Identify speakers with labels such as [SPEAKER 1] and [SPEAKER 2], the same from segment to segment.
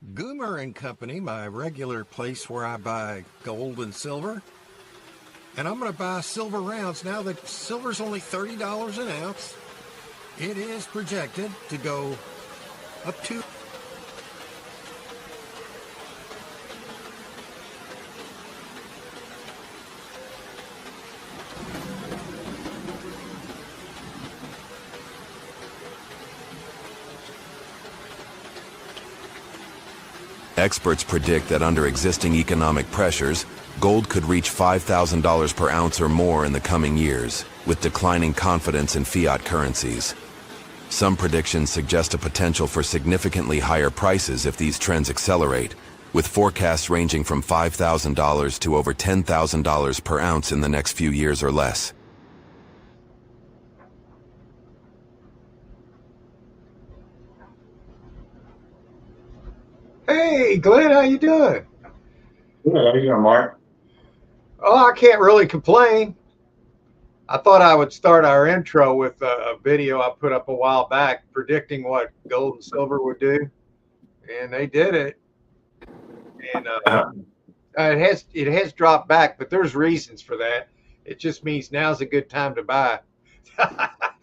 [SPEAKER 1] Goomer and Company, my regular place where I buy gold and silver. And I'm going to buy silver rounds. Now that silver's only $30 an ounce, it is projected to go up to
[SPEAKER 2] Experts predict that under existing economic pressures, gold could reach $5,000 per ounce or more in the coming years, with declining confidence in fiat currencies. Some predictions suggest a potential for significantly higher prices if these trends accelerate, with forecasts ranging from $5,000 to over $10,000 per ounce in the next few years or less.
[SPEAKER 3] Hey, Glenn, how you doing?
[SPEAKER 4] Good. How you doing, Mark?
[SPEAKER 3] Oh, I can't really complain. I thought I would start our intro with a video I put up a while back predicting what gold and silver would do, and they did it. And it has dropped back, but there's reasons for that. It just means now's a good time to buy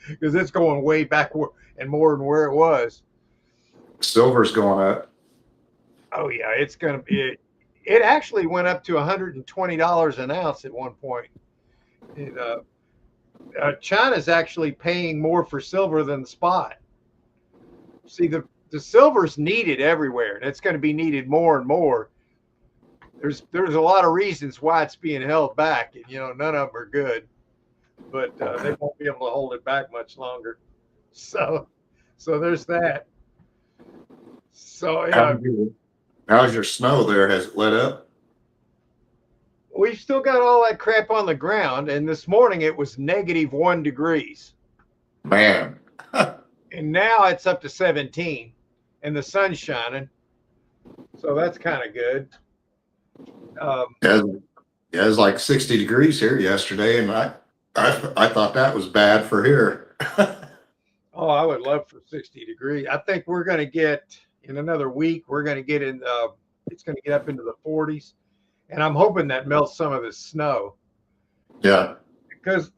[SPEAKER 3] because it's going way back and more than where it was.
[SPEAKER 4] Silver's going up.
[SPEAKER 3] Oh yeah, it's going to be. It actually went up to $120 an ounce at one point. It, China's actually paying more for silver than the spot. See, the silver's needed everywhere, and it's going to be needed more and more. There's a lot of reasons why it's being held back, and none of them are good. But they won't be able to hold it back much longer. So there's that. So
[SPEAKER 4] How's your snow there? Has it let up?
[SPEAKER 3] we've still got all that crap on the ground, and this morning it was -1 degrees.
[SPEAKER 4] Man.
[SPEAKER 3] And now it's up to 17 and the sun's shining. So that's kind of good.
[SPEAKER 4] It was like 60 degrees here yesterday, and I thought that was bad for here.
[SPEAKER 3] Oh, I would love for 60 degrees. I think we're going to get in another week, we're going to get in, it's going to get up into the 40s. And I'm hoping that melts some of the snow.
[SPEAKER 4] Yeah.
[SPEAKER 3] Because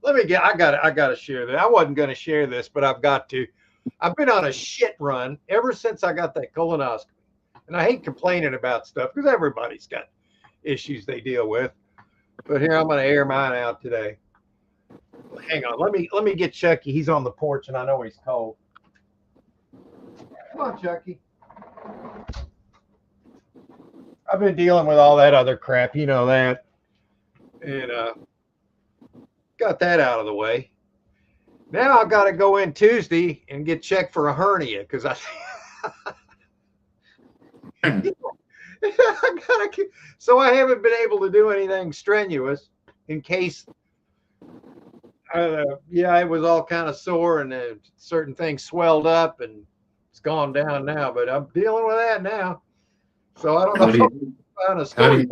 [SPEAKER 3] I got to share that. I wasn't going to share this, but I've got to. I've been on a shit run ever since I got that colonoscopy. And I hate complaining about stuff because everybody's got issues they deal with. But here, I'm going to air mine out today. Hang on. Let me get Chucky. He's on the porch and I know he's cold. Come on, Chucky. I've been dealing with all that other crap, you know that. And got that out of the way. Now I've got to go in Tuesday and get checked for a hernia because I so I haven't been able to do anything strenuous in case it was all kind of sore and certain things swelled up and it's gone down now, but I'm dealing with that now. So I don't know if I'll find a story.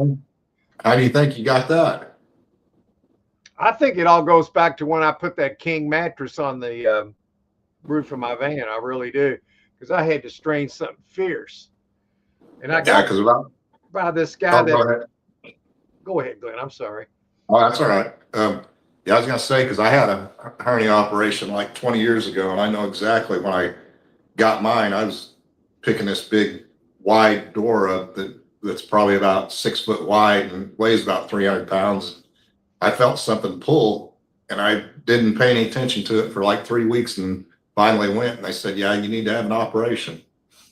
[SPEAKER 4] How do you think you got that?
[SPEAKER 3] I think it all goes back to when I put that king mattress on the roof of my van. I really do, because I had to strain something fierce, and I got by this guy that. Go ahead, Glenn. I'm sorry.
[SPEAKER 4] Oh, that's all right. Yeah, I was gonna say because I had a hernia operation like 20 years ago, and I know exactly when I got mine. I was picking this big, wide door up that's probably about 6 foot wide and weighs about 300 pounds. I felt something pull, and I didn't pay any attention to it for like 3 weeks, and finally went. And they said, "Yeah, you need to have an operation."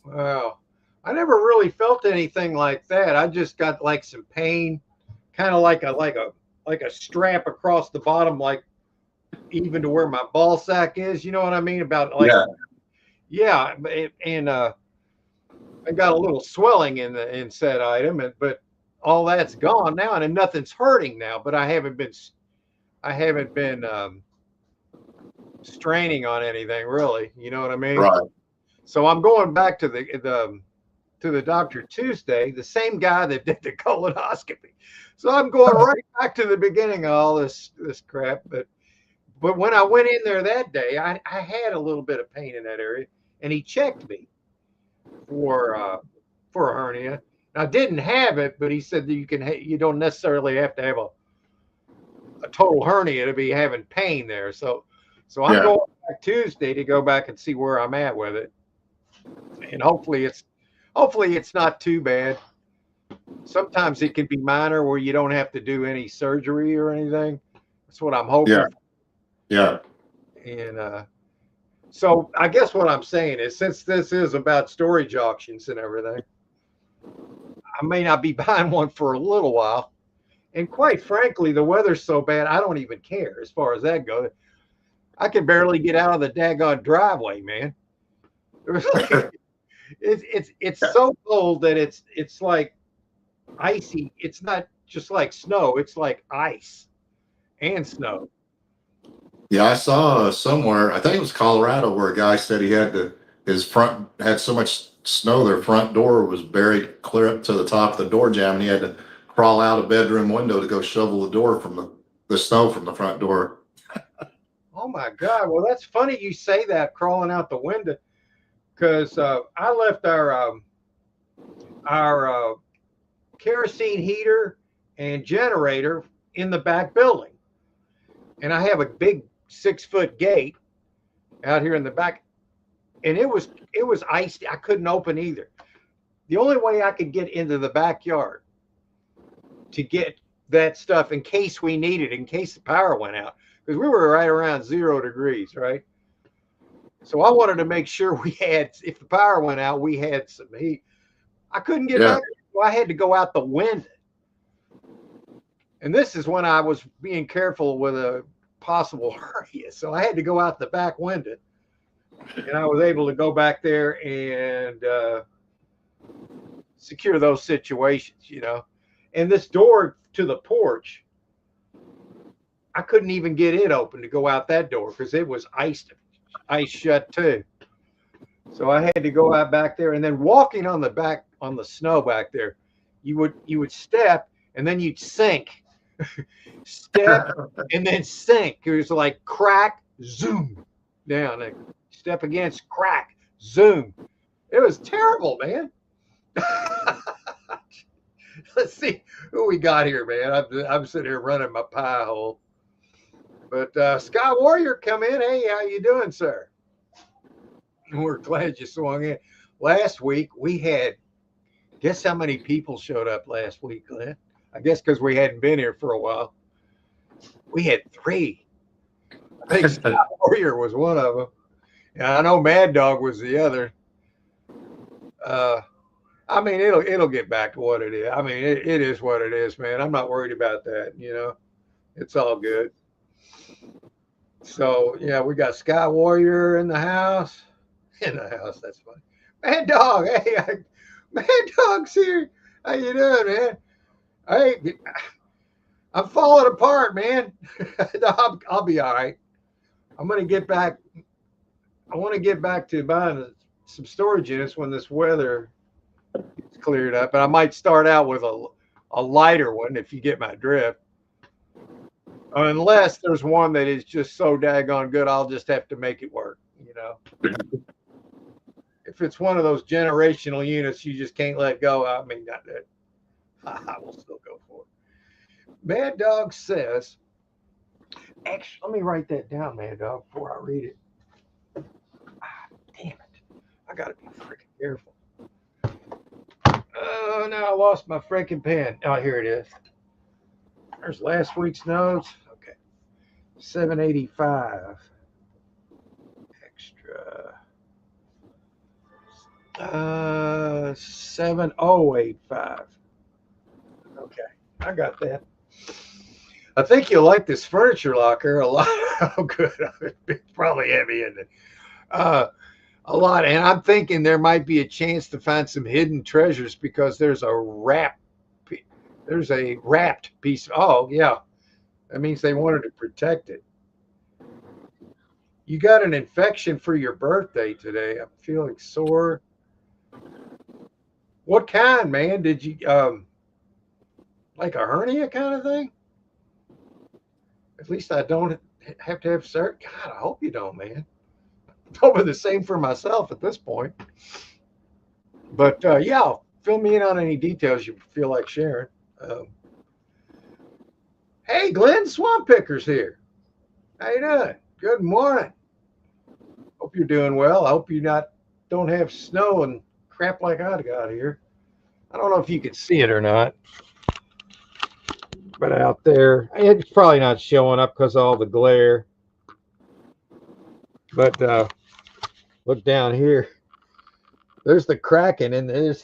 [SPEAKER 3] Wow, I never really felt anything like that. I just got like some pain, kind of like a strap across the bottom, like even to where my ball sack is. You know what I mean? About like yeah, and I got a little swelling in said item, but all that's gone now, and nothing's hurting now. But I haven't been straining on anything really. You know what I mean?
[SPEAKER 4] Right.
[SPEAKER 3] So I'm going back to the doctor Tuesday, the same guy that did the colonoscopy. So I'm going right back to the beginning of all this crap. But when I went in there that day, I had a little bit of pain in that area, and he checked me for for a hernia. I didn't have it, but he said that you don't necessarily have to have a total hernia to be having pain there. So I'm
[SPEAKER 4] Yeah.
[SPEAKER 3] going back Tuesday to go back and see where I'm at with it, and hopefully it's not too bad. Sometimes it can be minor where you don't have to do any surgery or anything. That's what I'm hoping.
[SPEAKER 4] Yeah. Yeah.
[SPEAKER 3] And so I guess what I'm saying is, since this is about storage auctions and everything, I may not be buying one for a little while. And quite frankly, the weather's so bad, I don't even care as far as that goes. I can barely get out of the daggone driveway, man. It's so cold that it's like icy. It's not just like snow, it's like ice and snow.
[SPEAKER 4] Yeah, I saw somewhere, I think it was Colorado, where a guy said his front had so much snow, their front door was buried clear up to the top of the door jamb, and he had to crawl out a bedroom window to go shovel the door from the snow from the front door.
[SPEAKER 3] Oh my God. Well, that's funny you say that, crawling out the window, because I left our kerosene heater and generator in the back building. And I have a big 6-foot gate out here in the back, and it was iced. I couldn't open either. The only way I could get into the backyard to get that stuff in case we needed, in case the power went out, because we were right around 0 degrees, right? So I wanted to make sure we had, if the power went out, we had some heat. I couldn't get back, so I had to go out the window. And this is when I was being careful with a possible hernia. So I had to go out the back window, and I was able to go back there and secure those situations, you know. And this door to the porch, I couldn't even get it open to go out that door because it was ice shut too. So I had to go out back there, and then walking on the snow back there, you would step and then you'd sink. Step and then sink. It was like crack, zoom down. Like step against, crack, zoom. It was terrible, man. Let's see who we got here, man. I'm sitting here running my pie hole. But Sky Warrior, come in. Hey, how you doing, sir? We're glad you swung in. Last week we had, guess how many people showed up last week, Glenn? I guess because we hadn't been here for a while. We had 3. I think Sky Warrior was one of them. And I know Mad Dog was the other. I mean, it'll get back to what it is. I mean, it is what it is, man. I'm not worried about that, you know. It's all good. So, yeah, we got Sky Warrior in the house. In the house, that's funny. Mad Dog, hey, Mad Dog's here. How you doing, man? Hey, I'm falling apart, man. I'll be all right. I'm going to get back. I want to get back to buying some storage units when this weather is cleared up. And I might start out with a lighter one, if you get my drift. Unless there's one that is just so daggone good, I'll just have to make it work, you know. If it's one of those generational units you just can't let go, I mean, not that. I will still go for it. Mad Dog says, actually, let me write that down, Mad Dog, before I read it. Damn it. I got to be freaking careful. Oh, now I lost my freaking pen. Oh, here it is. There's last week's notes. Okay. 785. Extra. 7085. Okay, I got that. I think you'll like this furniture locker a lot. Oh, good. It's probably heavy, isn't it? A lot. And I'm thinking there might be a chance to find some hidden treasures because there's a wrapped piece. Oh, yeah. That means they wanted to protect it. You got an infection for your birthday today. I'm feeling sore. What kind, man? Did you like a hernia kind of thing? At least I don't have to have surgery. God, I hope you don't, man. I'm hoping the same for myself at this point. But yeah, fill me in on any details you feel like sharing. Um, hey, Glenn, Swamp Picker's here. How you doing? Good morning. Hope you're doing well. I hope you don't have snow and crap like I got here. I don't know if you can see it or not, but out there, it's probably not showing up because of all the glare. But look down here. There's the Kraken, and there's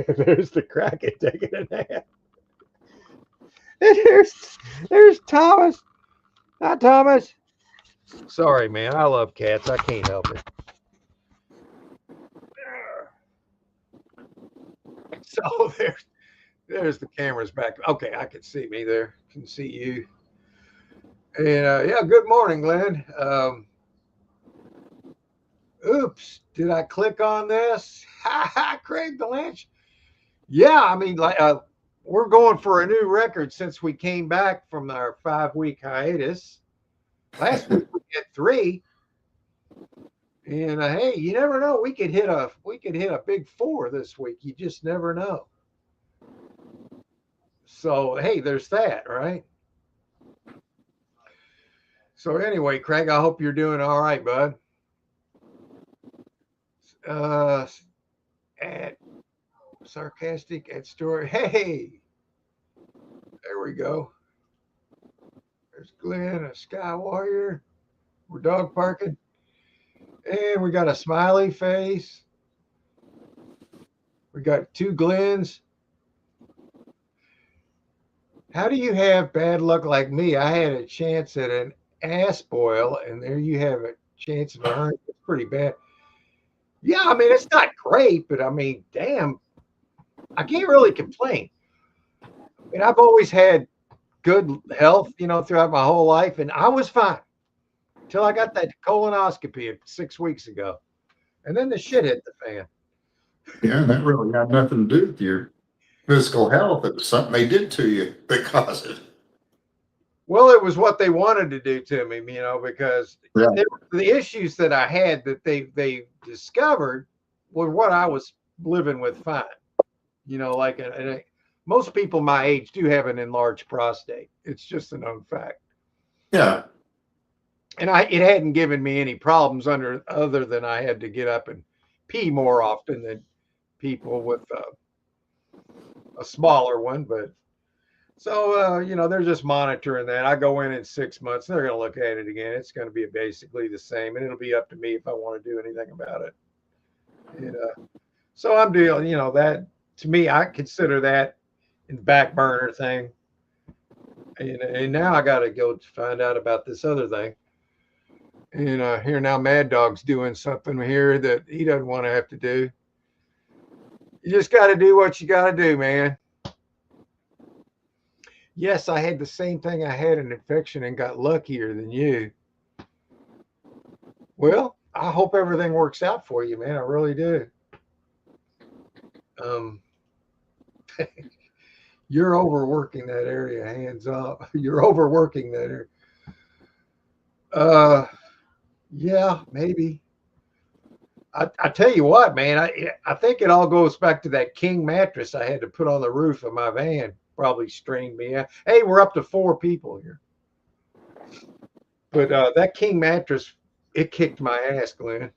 [SPEAKER 3] the Kraken taking a nap. And there's Thomas. Hi, Thomas. Sorry, man. I love cats. I can't help it. So there's the cameras back. Okay, I can see me there. Can see you. And yeah, good morning, Glenn. Oops, did I click on this? Ha ha, Craig the Lynch. Yeah, I mean, like we're going for a new record since we came back from our 5-week hiatus. Last week we had 3. And hey, you never know. We could hit a big 4 this week. You just never know. So hey, there's that, right? So anyway, Craig, I hope you're doing all right, bud. At sarcastic at story. Hey, there we go. There's Glenn, a Sky Warrior. We're dog parking. And we got a smiley face. We got 2 Glens. How do you have bad luck like me? I had a chance at an ass boil, and there you have a chance of a hernia. It's pretty bad. Yeah, I mean, it's not great, but I mean, damn, I can't really complain. I mean, I've always had good health, throughout my whole life, and I was fine until I got that colonoscopy 6 weeks ago. And then the shit hit the fan.
[SPEAKER 4] Yeah, that really had nothing to do with your physical health. It was something they did to you that caused it.
[SPEAKER 3] Well, it was what they wanted to do to me, because the issues that I had that they discovered were what I was living with fine. Like most people my age do have an enlarged prostate. It's just a known fact.
[SPEAKER 4] Yeah.
[SPEAKER 3] And it hadn't given me any problems other than I had to get up and pee more often than people with a smaller one. But so, they're just monitoring that. I go in 6 months, they're going to look at it again. It's going to be basically the same, and it'll be up to me if I want to do anything about it. And so I'm dealing, that to me, I consider that in the back burner thing. And now I got to go find out about this other thing. And here now Mad Dog's doing something here that he doesn't want to have to do. You just got to do what you got to do, man. Yes, I had the same thing. I had an infection and got luckier than you. Well, I hope everything works out for you, man. I really do. You're overworking that area, hands up. You're overworking that area. Yeah, maybe. I tell you what, man, I think it all goes back to that king mattress I had to put on the roof of my van. Probably strained me out. Hey, we're up to 4 people here. But that king mattress, it kicked my ass, Glenn.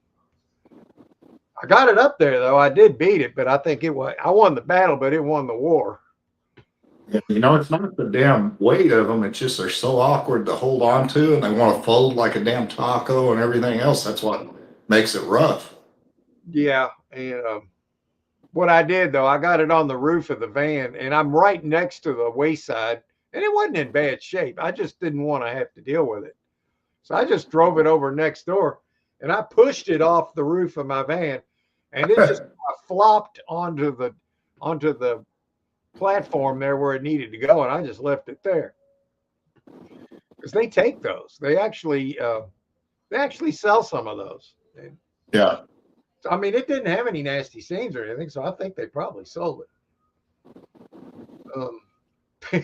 [SPEAKER 3] I got it up there, though. I did beat it, but I think I won the battle, but it won the war.
[SPEAKER 4] It's not the damn weight of them. It's just they're so awkward to hold on to, and they want to fold like a damn taco and everything else. That's what makes it rough.
[SPEAKER 3] Yeah, and what I did, though, I got it on the roof of the van, and I'm right next to the wayside, and it wasn't in bad shape. I just didn't want to have to deal with it. So I just drove it over next door, and I pushed it off the roof of my van, and it just flopped onto the platform there where it needed to go, and I just left it there. Because they take those. They actually sell some of those.
[SPEAKER 4] Yeah.
[SPEAKER 3] I mean, it didn't have any nasty stains or anything, so I think they probably sold it.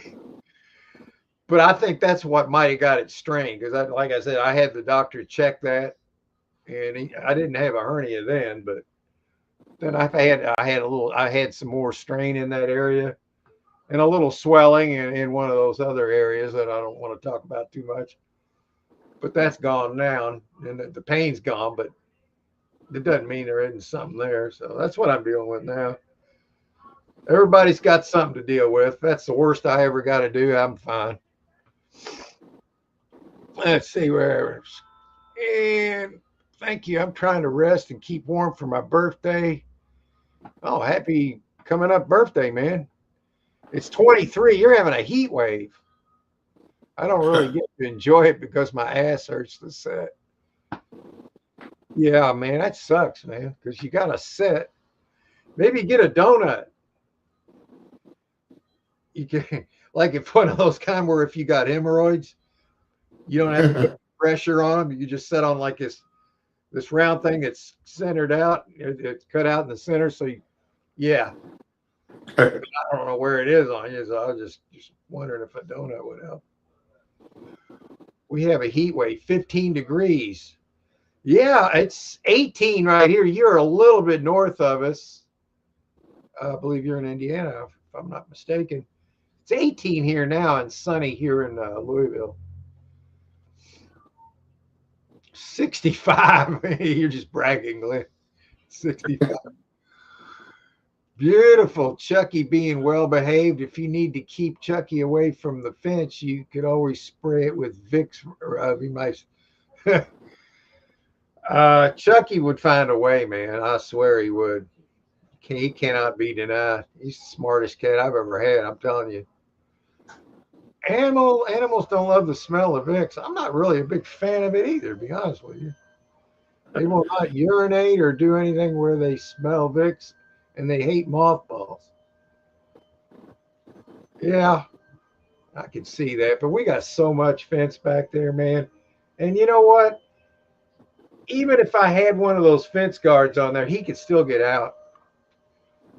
[SPEAKER 3] But I think that's what might have got it strained because, like I said, I had the doctor check that, and I didn't have a hernia then, but then I had some more strain in that area and a little swelling in one of those other areas that I don't want to talk about too much. But that's gone now, and the pain's gone, but it doesn't mean there isn't something there. So that's what I'm dealing with now. Everybody's got something to deal with. That's the worst I ever got to do. I'm fine. Let's see where. And thank you. I'm trying to rest and keep warm for my birthday. Oh, happy coming up birthday, man. It's 23. You're having a heat wave. I don't really get to enjoy it because my ass hurts to set. Yeah, man, that sucks, man, because you got to sit. Maybe get a donut. You can, like, if one of those kind where if you got hemorrhoids, you don't have to put pressure on them. You just sit on like this round thing that's centered out. It's cut out in the center. So, yeah. I don't know where it is on you. So I was just wondering if a donut would help. We have a heat wave, 15 degrees. Yeah, it's 18 right here. You're a little bit north of us. I believe you're in Indiana, if I'm not mistaken. It's 18 here now and sunny here in Louisville. 65. You're just bragging, Glenn. 65. Beautiful. Chucky being well behaved. If you need to keep Chucky away from the fence, you could always spray it with Vicks. Chucky would find a way, man. I swear he would. He cannot be denied. He's the smartest cat I've ever had. I'm telling you. Animals don't love the smell of Vicks. I'm not really a big fan of it either, to be honest with you. They will not urinate or do anything where they smell Vicks, and they hate mothballs. Yeah, I can see that. But we got so much fence back there, man. And you know what? Even if I had one of those fence guards on there, he could still get out.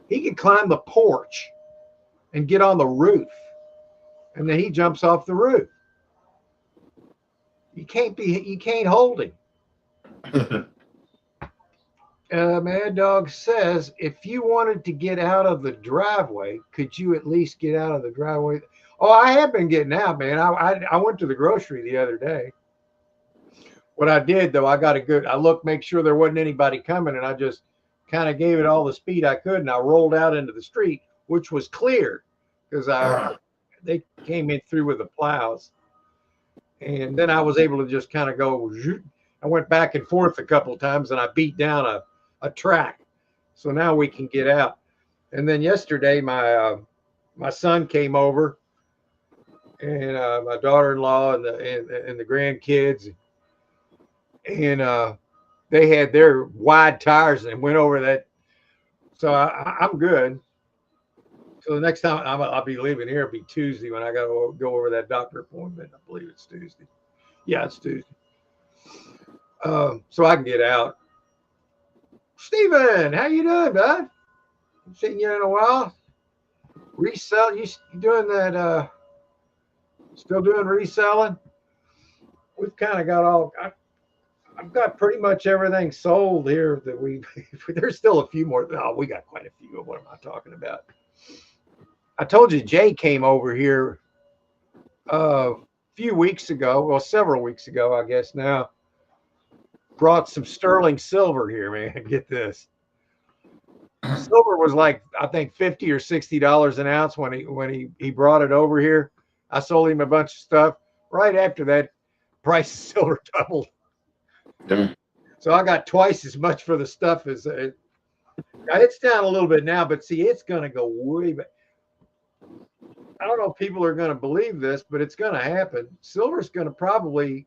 [SPEAKER 3] He could climb the porch and get on the roof. And then he jumps off the roof. You can't hold him. Mad Dog says, if you wanted to get out of the driveway, could you at least get out of the driveway? Oh, I have been getting out, man. I went to the grocery the other day. What I did, though, I looked, make sure there wasn't anybody coming, and I just kind of gave it all the speed I could, and I rolled out into the street, which was clear because they came in through with the plows. And then I was able to just kind of go, I went back and forth a couple of times, and I beat down a track. So now we can get out. And then yesterday, my son came over, and my daughter-in-law and the grandkids, and they had their wide tires and went over that. So I'm good. So the next time I'll be leaving here, it'll be Tuesday when I got to go over that doctor appointment. I believe it's Tuesday. Yeah, it's Tuesday. So I can get out. Steven, how you doing, bud? I've seen you in a while. Resell, you doing that? Still doing reselling? We've kind of got I've got pretty much everything sold here that there's still a few more. Oh, we got quite a few. What am I talking about? I told you Jay came over here a few weeks ago. Well, several weeks ago, I guess now. Brought some sterling silver here, man. Get this. Silver was like, I think $50 or $60 an ounce when he brought it over here. I sold him a bunch of stuff. Right after that, price of silver doubled.
[SPEAKER 4] Damn.
[SPEAKER 3] So I got twice as much for the stuff as it's down a little bit now, but see, it's going to go way back. I don't know if people are going to believe this, but it's going to happen. Silver's going to probably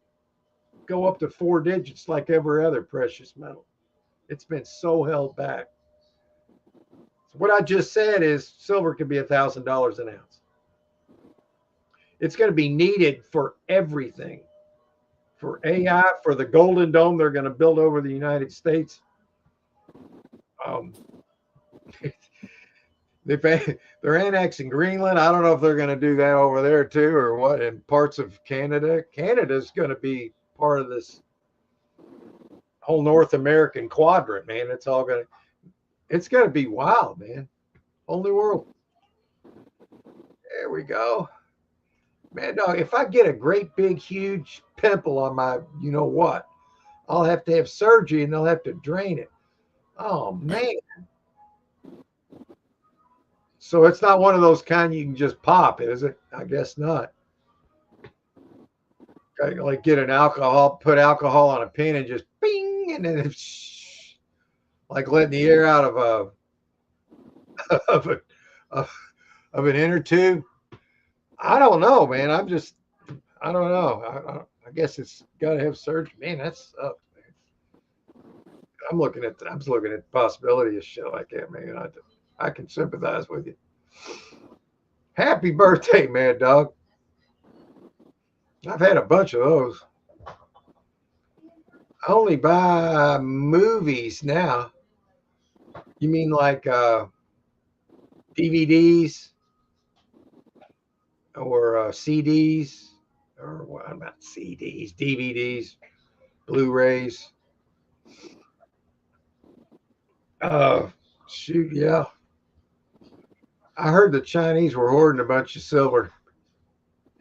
[SPEAKER 3] go up to 4 digits like every other precious metal. It's been so held back. So what I just said is silver could be $1,000 an ounce. It's going to be needed for everything. For AI, for the Golden Dome they're going to build over the United States. They're annexing Greenland. I don't know if they're going to do that over there too or what, in parts of Canada. Canada's going to be part of this whole North American quadrant, man. It's all going to, It's going to be wild, man. Whole new world. There we go. Man, dog, if I get a great big huge pimple on my, you know what, I'll have to have surgery and they'll have to drain it. Oh man. So it's not one of those kind you can just pop, is it? I guess not. Like get an alcohol, put alcohol on a pin and just bing, and then it's like letting the air out of a of a of an inner tube. I don't know, man. I don't know. I guess it's got to have surgery. Man, that sucks, man. I'm just looking at the possibility of shit like that, man. I can sympathize with you. Happy birthday, Mad Dog. I've had a bunch of those. I only buy movies now. You mean like DVDs or CDs? Or what about CDs, DVDs, Blu-rays? Shoot, yeah. I heard the Chinese were hoarding a bunch of silver.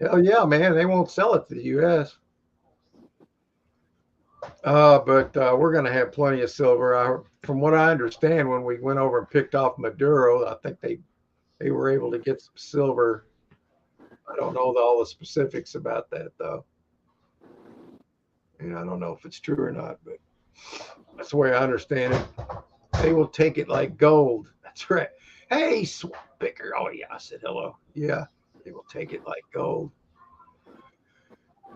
[SPEAKER 3] Hell yeah, man. They won't sell it to the U.S. But we're going to have plenty of silver. From what I understand, when we went over and picked off Maduro, I think they were able to get some silver. I don't know all the specifics about that, though. And I don't know if it's true or not, but that's the way I understand it. They will take it like gold. That's right. Hey, swamp picker. Oh, yeah, I said hello. Yeah, they will take it like gold.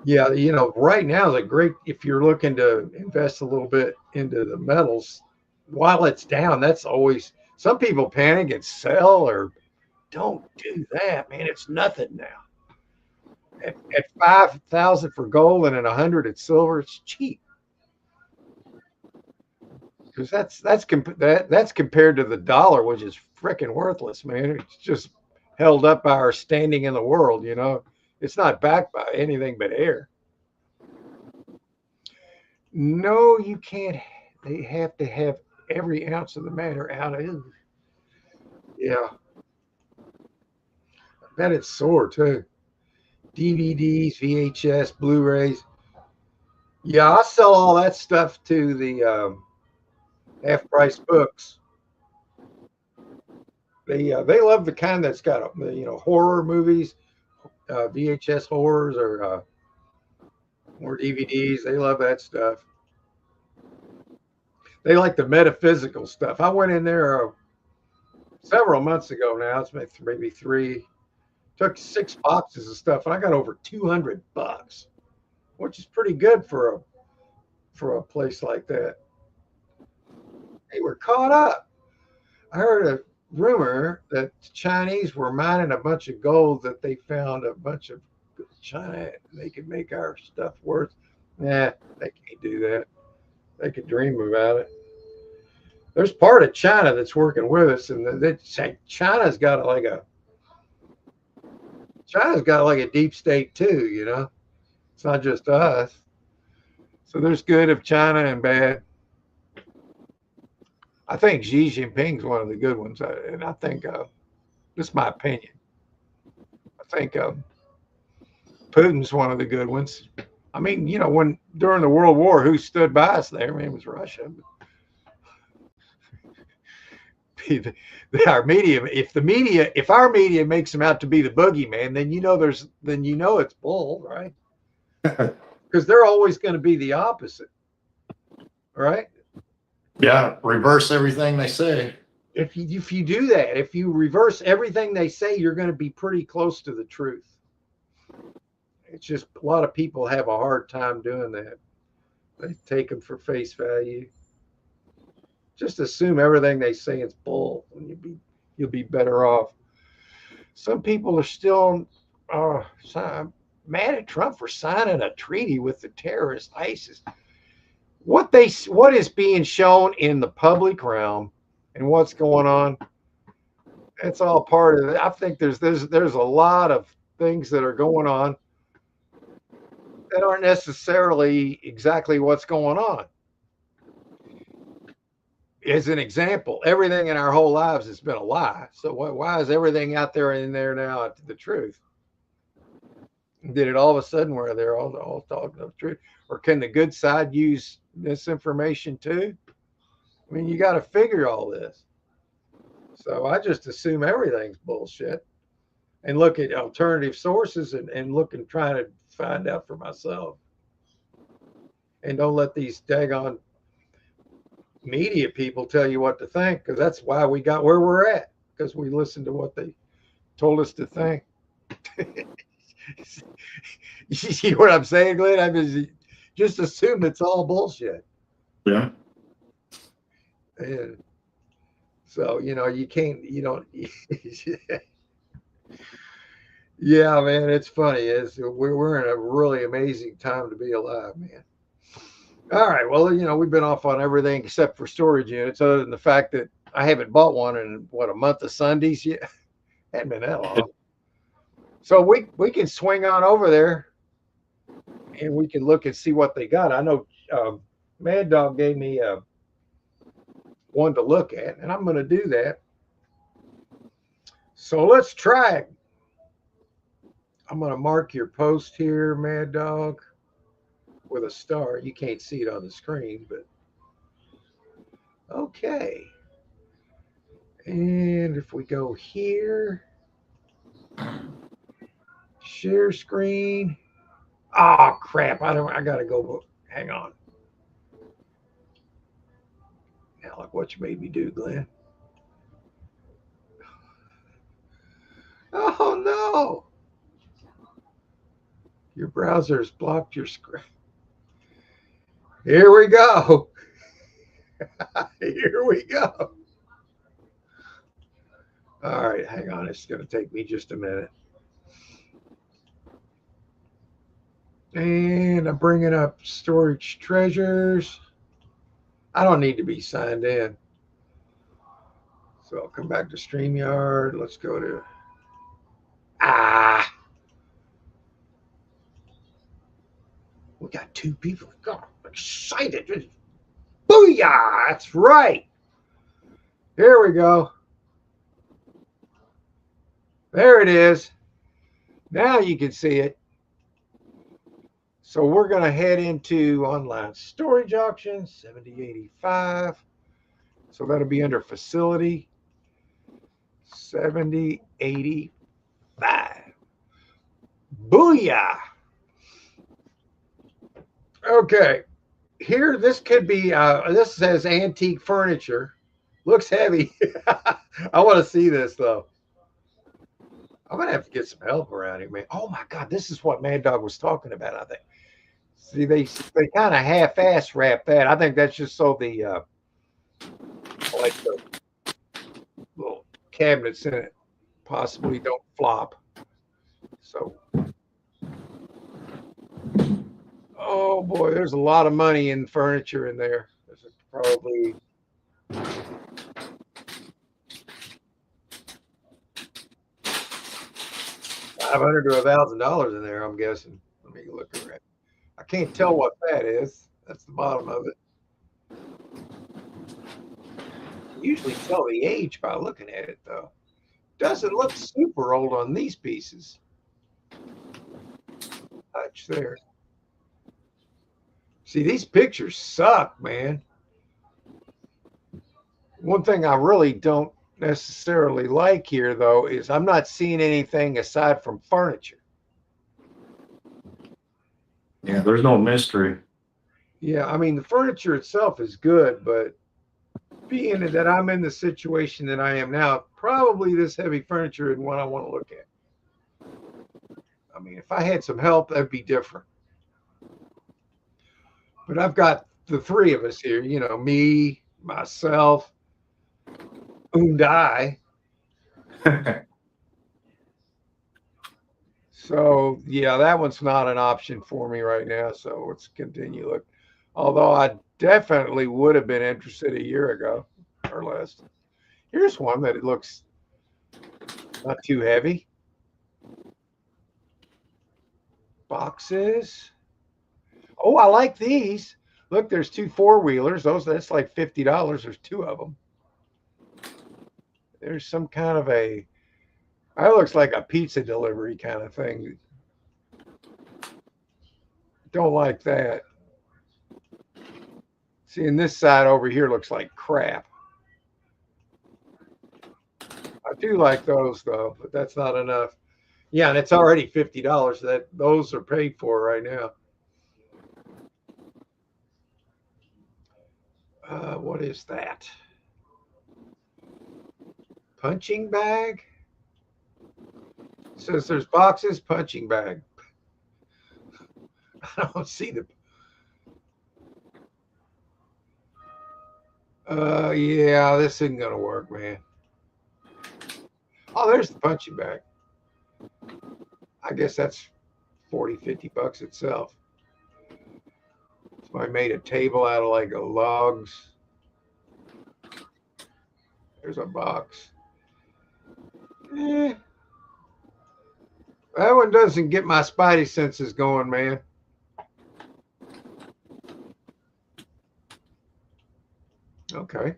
[SPEAKER 3] Yeah, right now is a great, if you're looking to invest a little bit into the metals, while it's down, that's always, some people panic and sell or don't do that, man. It's nothing now. At 5,000 for gold and at 100 at silver, it's cheap. Because that's compared to the dollar, which is freaking worthless, man. It's just held up by our standing in the world, It's not backed by anything but air. No, you can't. They have to have every ounce of the matter out of it. Yeah. I bet it's sore too. DVDs, VHS, Blu-rays. Yeah, I sell all that stuff to the half-price books. They love the kind that's got horror movies, VHS horrors or DVDs. They love that stuff. They like the metaphysical stuff. I went in there several months ago now. It's maybe 3. Took 6 boxes of stuff, and I got over $200, which is pretty good for a place like that. They were caught up. I heard a rumor that the Chinese were mining a bunch of gold that they found a bunch of China. They could make our stuff worth. Nah, they can't do that. They could dream about it. There's part of China that's working with us, and China's got like a deep state too. It's not just us. So there's good of China and bad. I think Xi Jinping's one of the good ones, and I think this is my opinion. I think Putin's one of the good ones. I mean, when during the World War, who stood by us there? I mean, it was Russia. Our media, if our media makes them out to be the boogeyman, then it's bull, right? Because they're always going to be the opposite, right?
[SPEAKER 4] Yeah, reverse everything they say.
[SPEAKER 3] If you do that, if you reverse everything they say, you're going to be pretty close to the truth. It's just a lot of people have a hard time doing that. They take them for face value. Just assume everything they say is bull, and you'll be better off. Some people are still mad at Trump for signing a treaty with the terrorist ISIS. What is being shown in the public realm and what's going on, it's all part of it. I think there's a lot of things that are going on that aren't necessarily exactly what's going on. as an example, everything in our whole lives has been a lie. So why is everything out there in there now the truth? Did it all of a sudden where they're all talking the truth? Or can the good side use misinformation too? I mean, you got to figure all this. So I just assume everything's bullshit and look at alternative sources and look and try to find out for myself. And don't let these daggone media people tell you what to think, because that's why we got where we're at, because we listened to what they told us to think. You see what I'm saying, Glenn? I mean, just assume it's all bullshit.
[SPEAKER 4] Yeah.
[SPEAKER 3] And so, you can't, yeah, man, it's funny. We're in a really amazing time to be alive, man. All right. Well, we've been off on everything except for storage units, other than the fact that I haven't bought one in a month of Sundays yet. Hadn't been that long. So we can swing on over there and we can look and see what they got. I know Mad Dog gave me one to look at, and I'm going to do that. So let's try it. I'm going to mark your post here, Mad Dog, with a star. You can't see it on the screen, but okay. And if we go here, share screen. Oh crap! I gotta go. Hang on. Now look what you made me do, Glenn. Oh no! Your browser's blocked your screen. Here we go. Here we go. All right, hang on. It's going to take me just a minute. And I'm bringing up storage treasures. I don't need to be signed in. So I'll come back to StreamYard. Let's go to... We got two people. God, I'm excited. Booyah! That's right. Here we go. There it is. Now you can see it. So we're going to head into online storage auctions, 7085. So that'll be under facility, 7085. Booyah! Okay. Here, this could be, this says antique furniture. Looks heavy. I want to see this, though. I'm going to have to get some help around here, man. Oh, my God. This is what Mad Dog was talking about, I think. See, they kind of half-ass wrap that. I think that's just so the, like the little cabinets in it possibly don't flop. So, oh, boy, there's a lot of money in furniture in there. There's probably... $500 to $1,000 in there, I'm guessing. Let me look around. I can't tell what that is. That's the bottom of it. I usually tell the age by looking at it, though. Doesn't look super old on these pieces. Touch there. See, these pictures suck, man. One thing I really don't necessarily like here, though, is I'm not seeing anything aside from furniture.
[SPEAKER 4] Yeah, there's no mystery.
[SPEAKER 3] Yeah, I mean, the furniture itself is good, but being that I'm in the situation that I am now, probably this heavy furniture isn't what I want to look at. I mean, if I had some help, that'd be different. But I've got the three of us here, me, myself, and I. So, yeah, that one's not an option for me right now. So let's continue. Look, although I definitely would have been interested a year ago or less. Here's one that it looks not too heavy. Boxes. Oh, I like these. Look, there's 2 4-wheelers. That's like $50. There's 2 of them. There's some kind of that looks like a pizza delivery kind of thing. Don't like that. See, and this side over here looks like crap. I do like those though, but that's not enough. Yeah, and it's already $50. Those are paid for right now. What is that? Punching bag? It says there's boxes, punching bag. I don't see the. Yeah, this isn't gonna work, man. Oh, there's the punching bag. I guess that's 40, $50 itself. So I made a table out of like logs. There's a box. That one doesn't get my spidey senses going, man. Okay.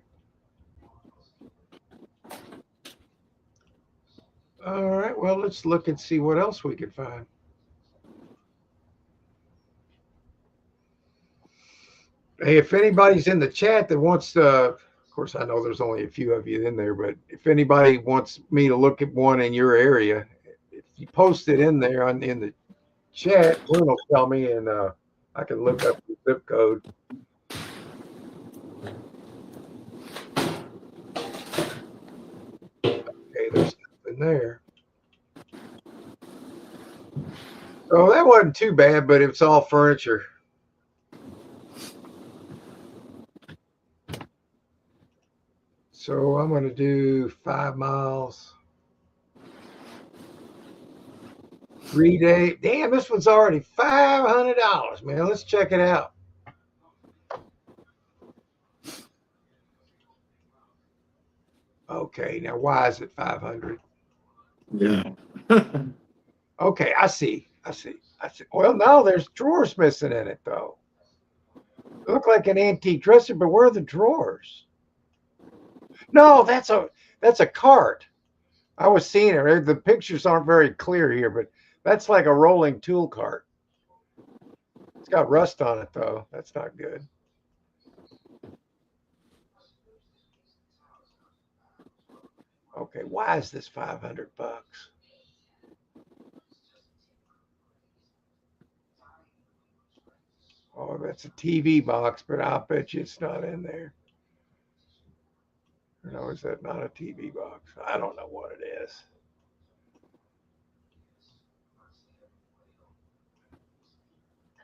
[SPEAKER 3] All right. Well, let's look and see what else we can find. Hey, if anybody's in the chat that wants to, of course, I know there's only a few of you in there, but if anybody wants me to look at one in your area, if you post it in there in the chat, Glenn will tell me, and I can look up the zip code. Okay, there's nothing there. So that wasn't too bad, but it's all furniture. So I'm going to do 5 miles. 3 days. Damn, this one's already $500, man. Let's check it out. Okay, now why is it 500?
[SPEAKER 4] Yeah.
[SPEAKER 3] Okay, I see. Well, no, there's drawers missing in it, though. They look like an antique dresser, but where are the drawers? No, that's a cart. I was seeing it. The pictures aren't very clear here, but that's like a rolling tool cart. It's got rust on it, though. That's not good. Okay, why is this $500? Oh, that's a TV box, but I'll bet you it's not in there. No, is that not a TV box? I don't know what it is.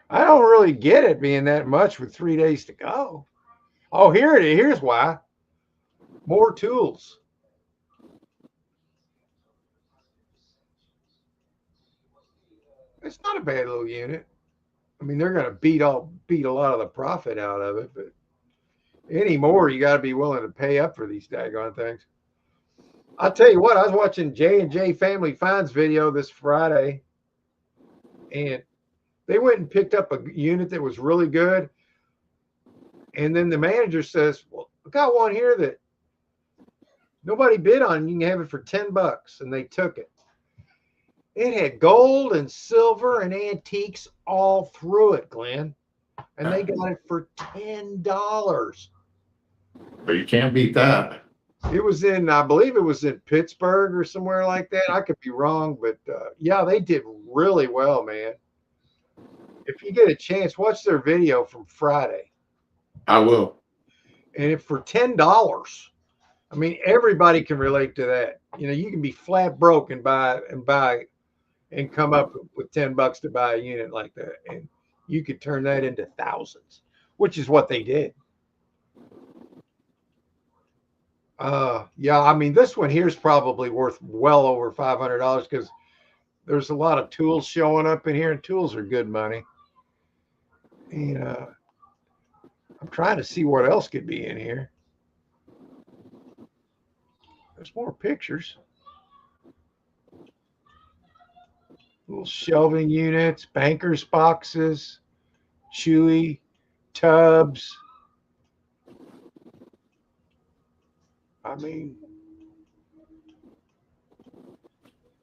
[SPEAKER 3] I don't really get it being that much with 3 days to go. Oh, here it is. Here's why. More tools. It's not a bad little unit. I mean, they're going to beat a lot of the profit out of it, but anymore, you got to be willing to pay up for these daggone things. I'll tell you what, I was watching J&J Family Finds video this Friday, and they went and picked up a unit that was really good. And then the manager says, well, I got one here that nobody bid on. You can have it for $10. And they took it. It had gold and silver and antiques all through it, Glenn. And they got it for $10.
[SPEAKER 4] But you can't beat that.
[SPEAKER 3] It was I believe it was in Pittsburgh or somewhere like that. I could be wrong, but yeah, they did really well, man. If you get a chance, watch their video from Friday.
[SPEAKER 4] I will.
[SPEAKER 3] And if for $10, I mean, everybody can relate to that. You know, you can be flat broke and buy and come up with $10 to buy a unit like that, and you could turn that into thousands, which is what they did. Yeah, I mean, this one here is probably worth well over $500 because there's a lot of tools showing up in here, and tools are good money. And I'm trying to see what else could be in here. There's more pictures. Little shelving units, banker's boxes, Chewy, tubs. I mean,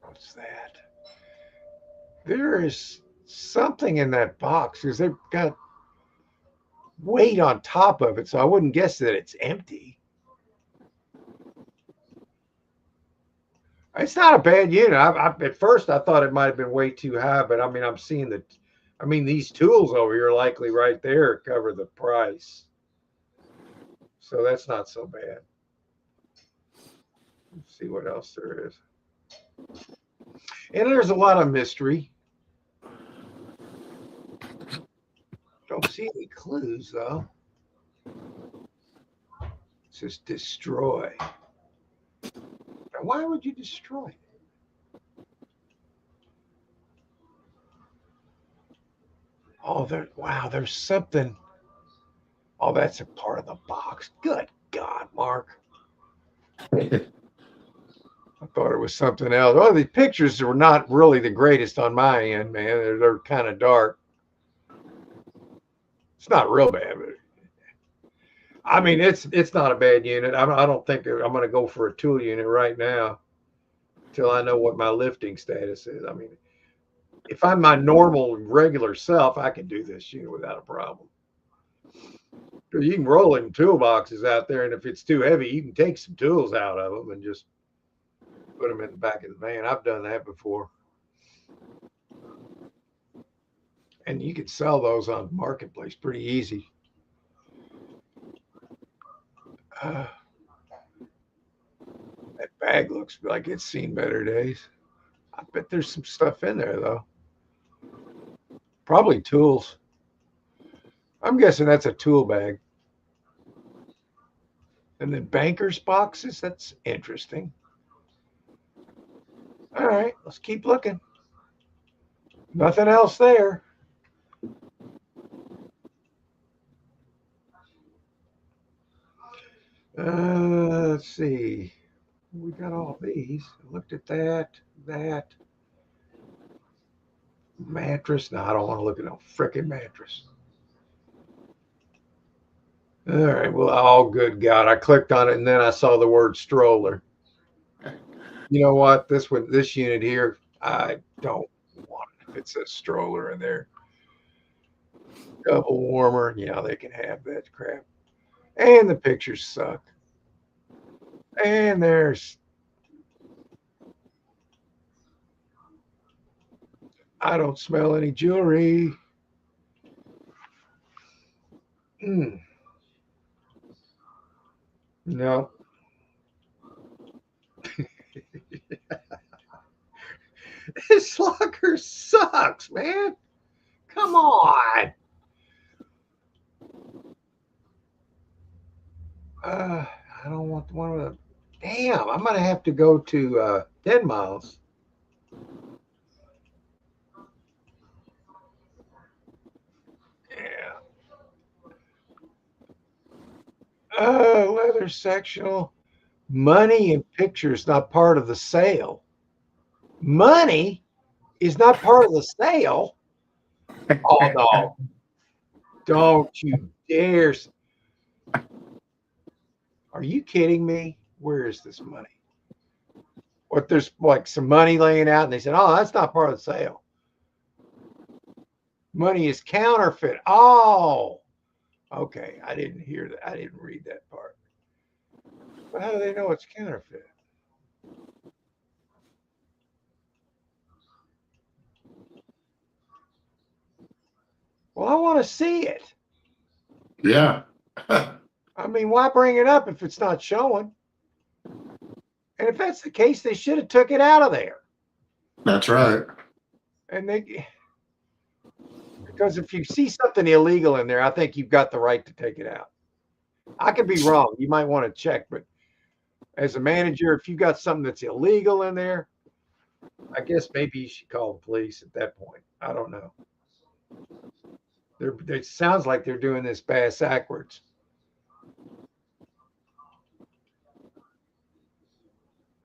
[SPEAKER 3] what's that? There is something in that box because they've got weight on top of it, so I wouldn't guess that it's empty. It's not a bad unit. At first I thought it might have been way too high, but I mean, I'm seeing that. I mean, these tools over here likely right there cover the price, so that's not so bad. Let's see what else there is, and there's a lot of mystery. Don't see any clues though. It says destroy. Now, why would you destroy it? Oh, wow, there's something. Oh, that's a part of the box. Good God, Mark. I thought it was something else. Oh, the pictures were not really the greatest on my end, man. They're kind of dark. It's not real bad, but I mean, it's not a bad unit. I don't think I'm going to go for a tool unit right now until I know what my lifting status is. I mean, if I'm my normal, regular self, I can do this unit without a problem. You can roll it in toolboxes out there, and if it's too heavy, you can take some tools out of them and just put them in the back of the van. I've done that before. And you can sell those on Marketplace pretty easy. That bag looks like it's seen better days. I bet there's some stuff in there, though. Probably tools. I'm guessing that's a tool bag. And then banker's boxes. That's interesting. All right, let's keep looking. Nothing else there. Let's see. We got all these. Looked at that. Mattress. No, I don't want to look at no frickin' mattress. All right. Well, oh, good God. I clicked on it and then I saw the word stroller. You know what? This unit here, I don't want it. If it says stroller in there. Double warmer. Yeah, they can have that crap. And the pictures suck. And I don't smell any jewelry. No. This locker sucks, man. Come on. I don't want one of the. Damn, I'm gonna have to go to 10 miles. Yeah. Leather sectional. Money and pictures not part of the sale. Money is not part of the sale. Oh no. Don't you dare. Are you kidding me? Where is this money? What, there's like some money laying out, and they said, oh, that's not part of the sale. Money is counterfeit. Oh, okay. I didn't hear that. I didn't read that part. But how do they know it's counterfeit? Well, I want to see it.
[SPEAKER 4] Yeah.
[SPEAKER 3] I mean, why bring it up if it's not showing? And if that's the case, they should have took it out of there.
[SPEAKER 4] That's right.
[SPEAKER 3] And because if you see something illegal in there, I think you've got the right to take it out. I could be wrong. You might want to check, but as a manager, if you got something that's illegal in there, I guess maybe you should call the police at that point. I don't know. It sounds like they're doing this backwards.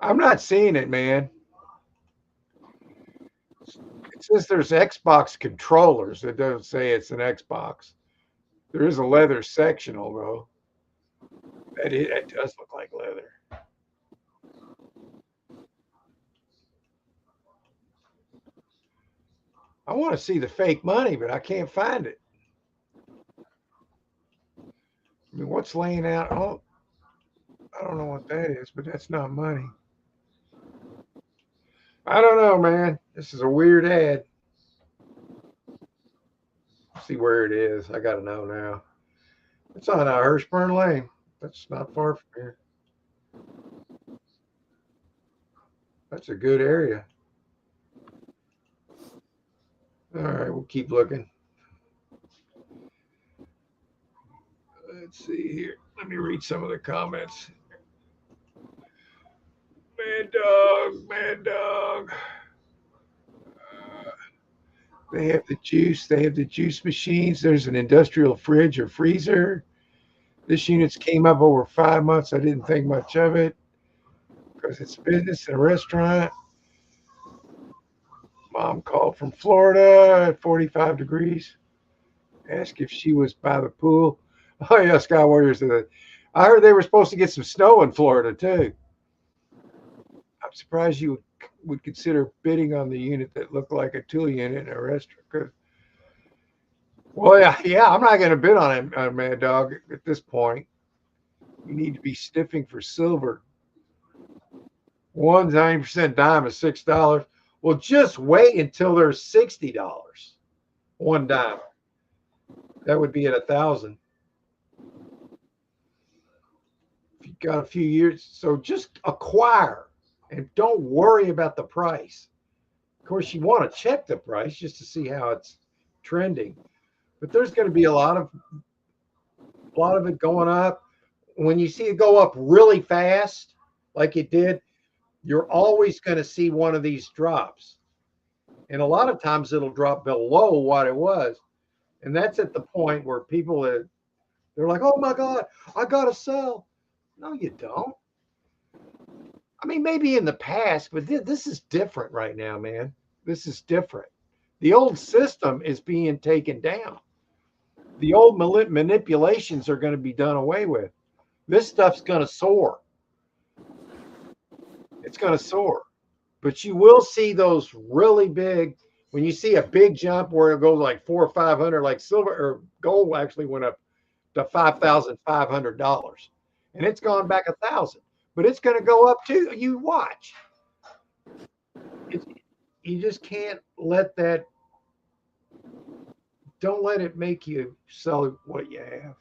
[SPEAKER 3] I'm not seeing it, man. It says there's Xbox controllers. It doesn't say it's an Xbox. There is a leather sectional though. That does look like leather. I want to see the fake money, but I can't find it. I mean, what's laying out? Oh, I don't know what that is, but that's not money. I don't know, man. This is a weird ad. See where it is. I got to know now. It's on Hirschburn Lane. That's not far from here. That's a good area. All right, we'll keep looking. Let's see here. Let me read some of the comments. Mad Dog. They have the juice. They have the juice machines. There's an industrial fridge or freezer. This unit's came up over 5 months. I didn't think much of it because it's business and a restaurant. Mom called from Florida at 45 degrees. Asked if she was by the pool. Oh, yeah, Sky Warriors. I heard they were supposed to get some snow in Florida, too. I'm surprised you would consider bidding on the unit that looked like a tool unit in a restaurant. Well, yeah, I'm not going to bid on it, Mad Dog, at this point. You need to be sniffing for silver. One's 90% dime is $6. Well, just wait until there's $60. One dime. That would be at 1,000. If you've got a few years, so just acquire and don't worry about the price. Of course, you want to check the price just to see how it's trending. But there's going to be a lot of it going up. When you see it go up really fast, like it did, you're always going to see one of these drops. And a lot of times it'll drop below what it was. And that's at the point where people they're like, oh my God, I got to sell. No, you don't. I mean, maybe in the past, but this is different right now, man. This is different. The old system is being taken down. The old manipulations are going to be done away with. This stuff's going to soar. It's going to soar. But you will see those really big, when you see a big jump where it goes like 400 or 500, like silver or gold actually went up to $5,500. And it's gone back 1,000. But it's going to go up too. You watch. You just can't let that. Don't let it make you sell what you have.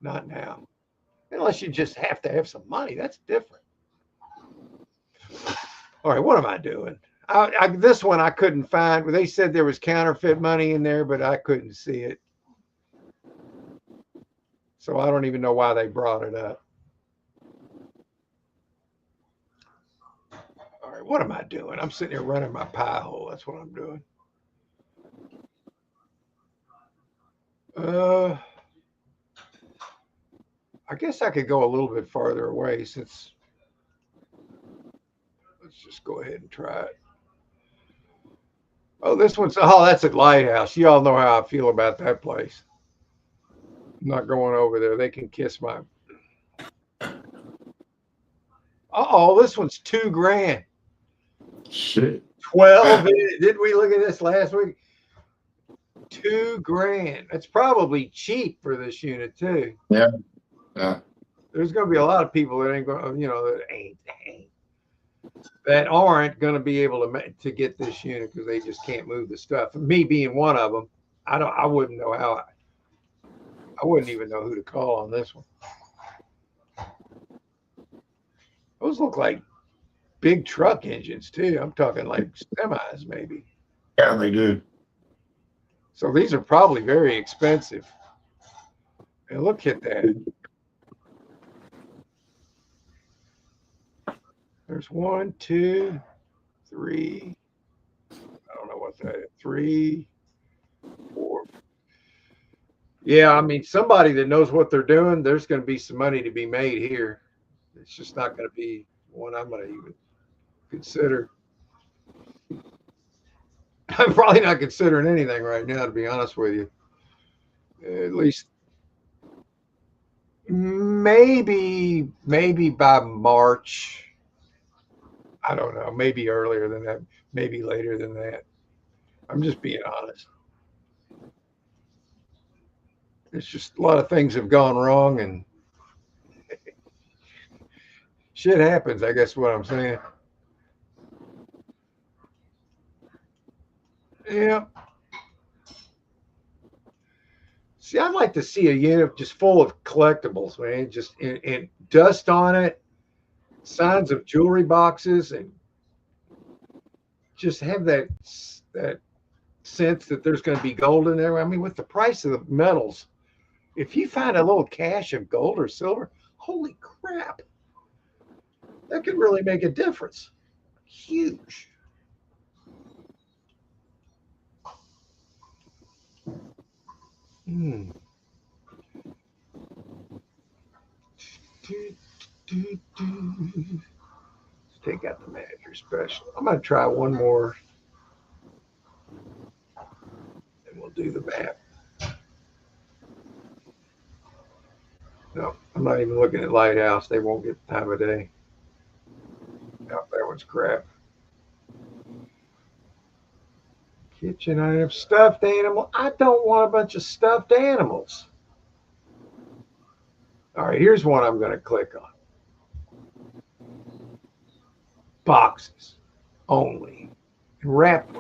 [SPEAKER 3] Not now. Unless you just have to have some money. That's different. All right, what am I doing? This one I couldn't find. They said there was counterfeit money in there, but I couldn't see it. So I don't even know why they brought it up. All right, what am I doing? I'm sitting here running my pie hole. That's what I'm doing. I guess I could go a little bit farther away since. Let's just go ahead and try it. Oh, that's a lighthouse. You all know how I feel about that place. I'm not going over there. They can kiss my. Oh, this one's $2,000.
[SPEAKER 4] Shit.
[SPEAKER 3] 12. Didn't we look at this last week? $2,000. That's probably cheap for this unit too.
[SPEAKER 4] Yeah. Yeah.
[SPEAKER 3] There's going to be a lot of people that ain't going, that aren't going to be able to get this unit because they just can't move the stuff. Me being one of them, I wouldn't know how. I wouldn't even know who to call on this one. Those look like big truck engines too. I'm talking like semis maybe.
[SPEAKER 4] Yeah, they do.
[SPEAKER 3] So these are probably very expensive. And look at that. There's 1, 2, 3. I don't know what that is. 3, 4. Yeah, I mean, somebody that knows what they're doing, there's going to be some money to be made here. It's just not going to be one I'm going to even consider. I'm probably not considering anything right now, to be honest with you. At least maybe by March. I don't know. Maybe earlier than that. Maybe later than that. I'm just being honest. It's just a lot of things have gone wrong and shit happens. I guess what I'm saying. Yeah. See, I'd like to see a unit just full of collectibles, man. Just and dust on it, signs of jewelry boxes, and just have that sense that there's going to be gold in there. I mean, with the price of the metals, if you find a little cache of gold or silver, holy crap, that could really make a difference. Huge. Hmm. Let's take out the manager special. I'm going to try one more, and we'll do the map. No, I'm not even looking at Lighthouse. They won't get the time of day. No, that one's crap. Kitchen item, stuffed animal. I don't want a bunch of stuffed animals. All right, here's one I'm going to click on. Boxes only, wrapped.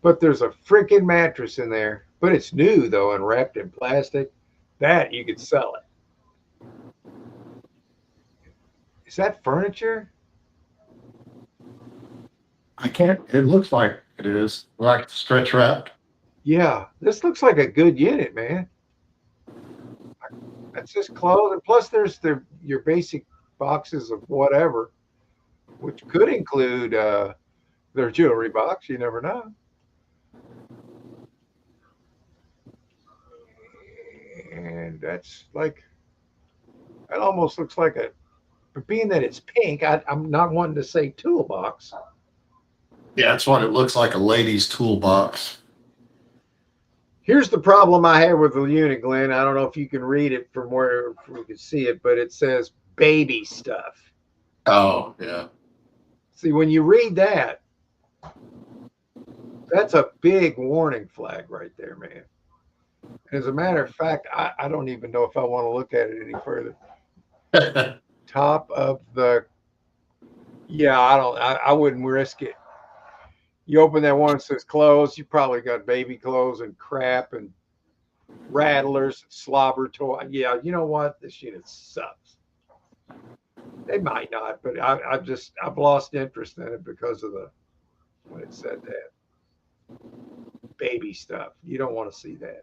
[SPEAKER 3] But there's a freaking mattress in there. But it's new though and wrapped in plastic. That you could sell it. Is that furniture?
[SPEAKER 4] I can't. It looks like it is like stretch wrapped.
[SPEAKER 3] Yeah, this looks like a good unit, man. That's just clothes, and plus there's your basic boxes of whatever, which could include their jewelry box. You never know. And that's like that almost looks like a. But being that it's pink, I'm not wanting to say toolbox.
[SPEAKER 4] Yeah, that's what it looks like, a lady's toolbox.
[SPEAKER 3] Here's the problem I have with the unit, Glenn. I don't know if you can read it from where we can see it, but it says baby stuff.
[SPEAKER 4] Oh, yeah.
[SPEAKER 3] See, when you read that, that's a big warning flag right there, man. As a matter of fact, I don't even know if I want to look at it any further. Top of the, yeah, I wouldn't risk it. You open that one that says clothes, you probably got baby clothes and crap and rattlers and slobber toy. Yeah, you know what? This unit sucks. They might not, but I've lost interest in it because of the when it said that. Baby stuff. You don't want to see that.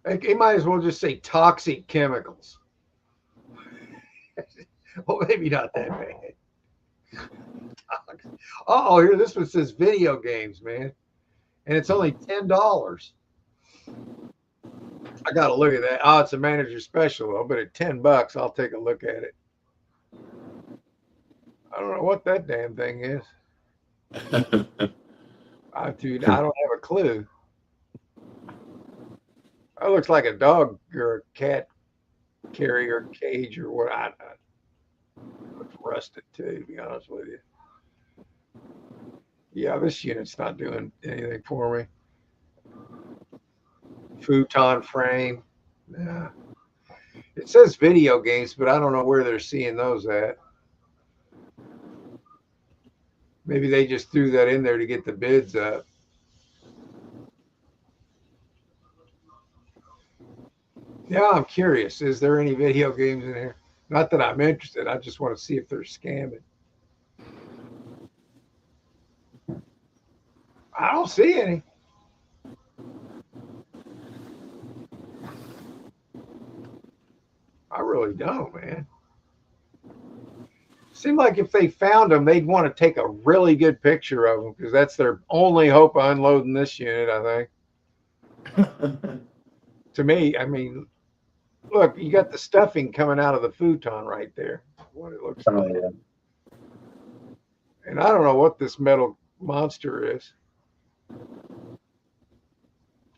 [SPEAKER 3] It might as well just say toxic chemicals. Well, maybe not that bad. Oh, here this one says video games, man, and it's only $10. I got to look at that. Oh, it's a manager special though, but at $10, I'll take a look at it. I don't know what that damn thing is. Dude, I don't have a clue. That looks like a dog or a cat carrier cage or what. I looks rusted too, to be honest with you. Yeah, this unit's not doing anything for me. Futon frame. Yeah. It says video games, but I don't know where they're seeing those at. Maybe they just threw that in there to get the bids up. Yeah, I'm curious. Is there any video games in here? Not that I'm interested. I just want to see if they're scamming. I don't see any. I really don't, man. Seemed like if they found them, they'd want to take a really good picture of them because that's their only hope of unloading this unit, I think. To me, I mean, look, you got the stuffing coming out of the futon right there. What it looks like.
[SPEAKER 4] Yeah.
[SPEAKER 3] And I don't know what this metal monster is.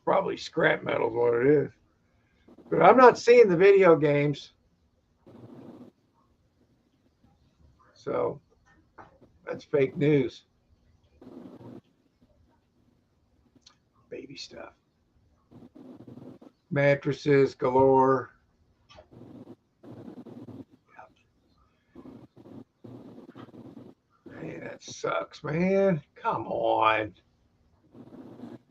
[SPEAKER 3] Probably scrap metal is what it is. But I'm not seeing the video games. So that's fake news. Baby stuff. Mattresses galore. Man, that sucks, man. Come on.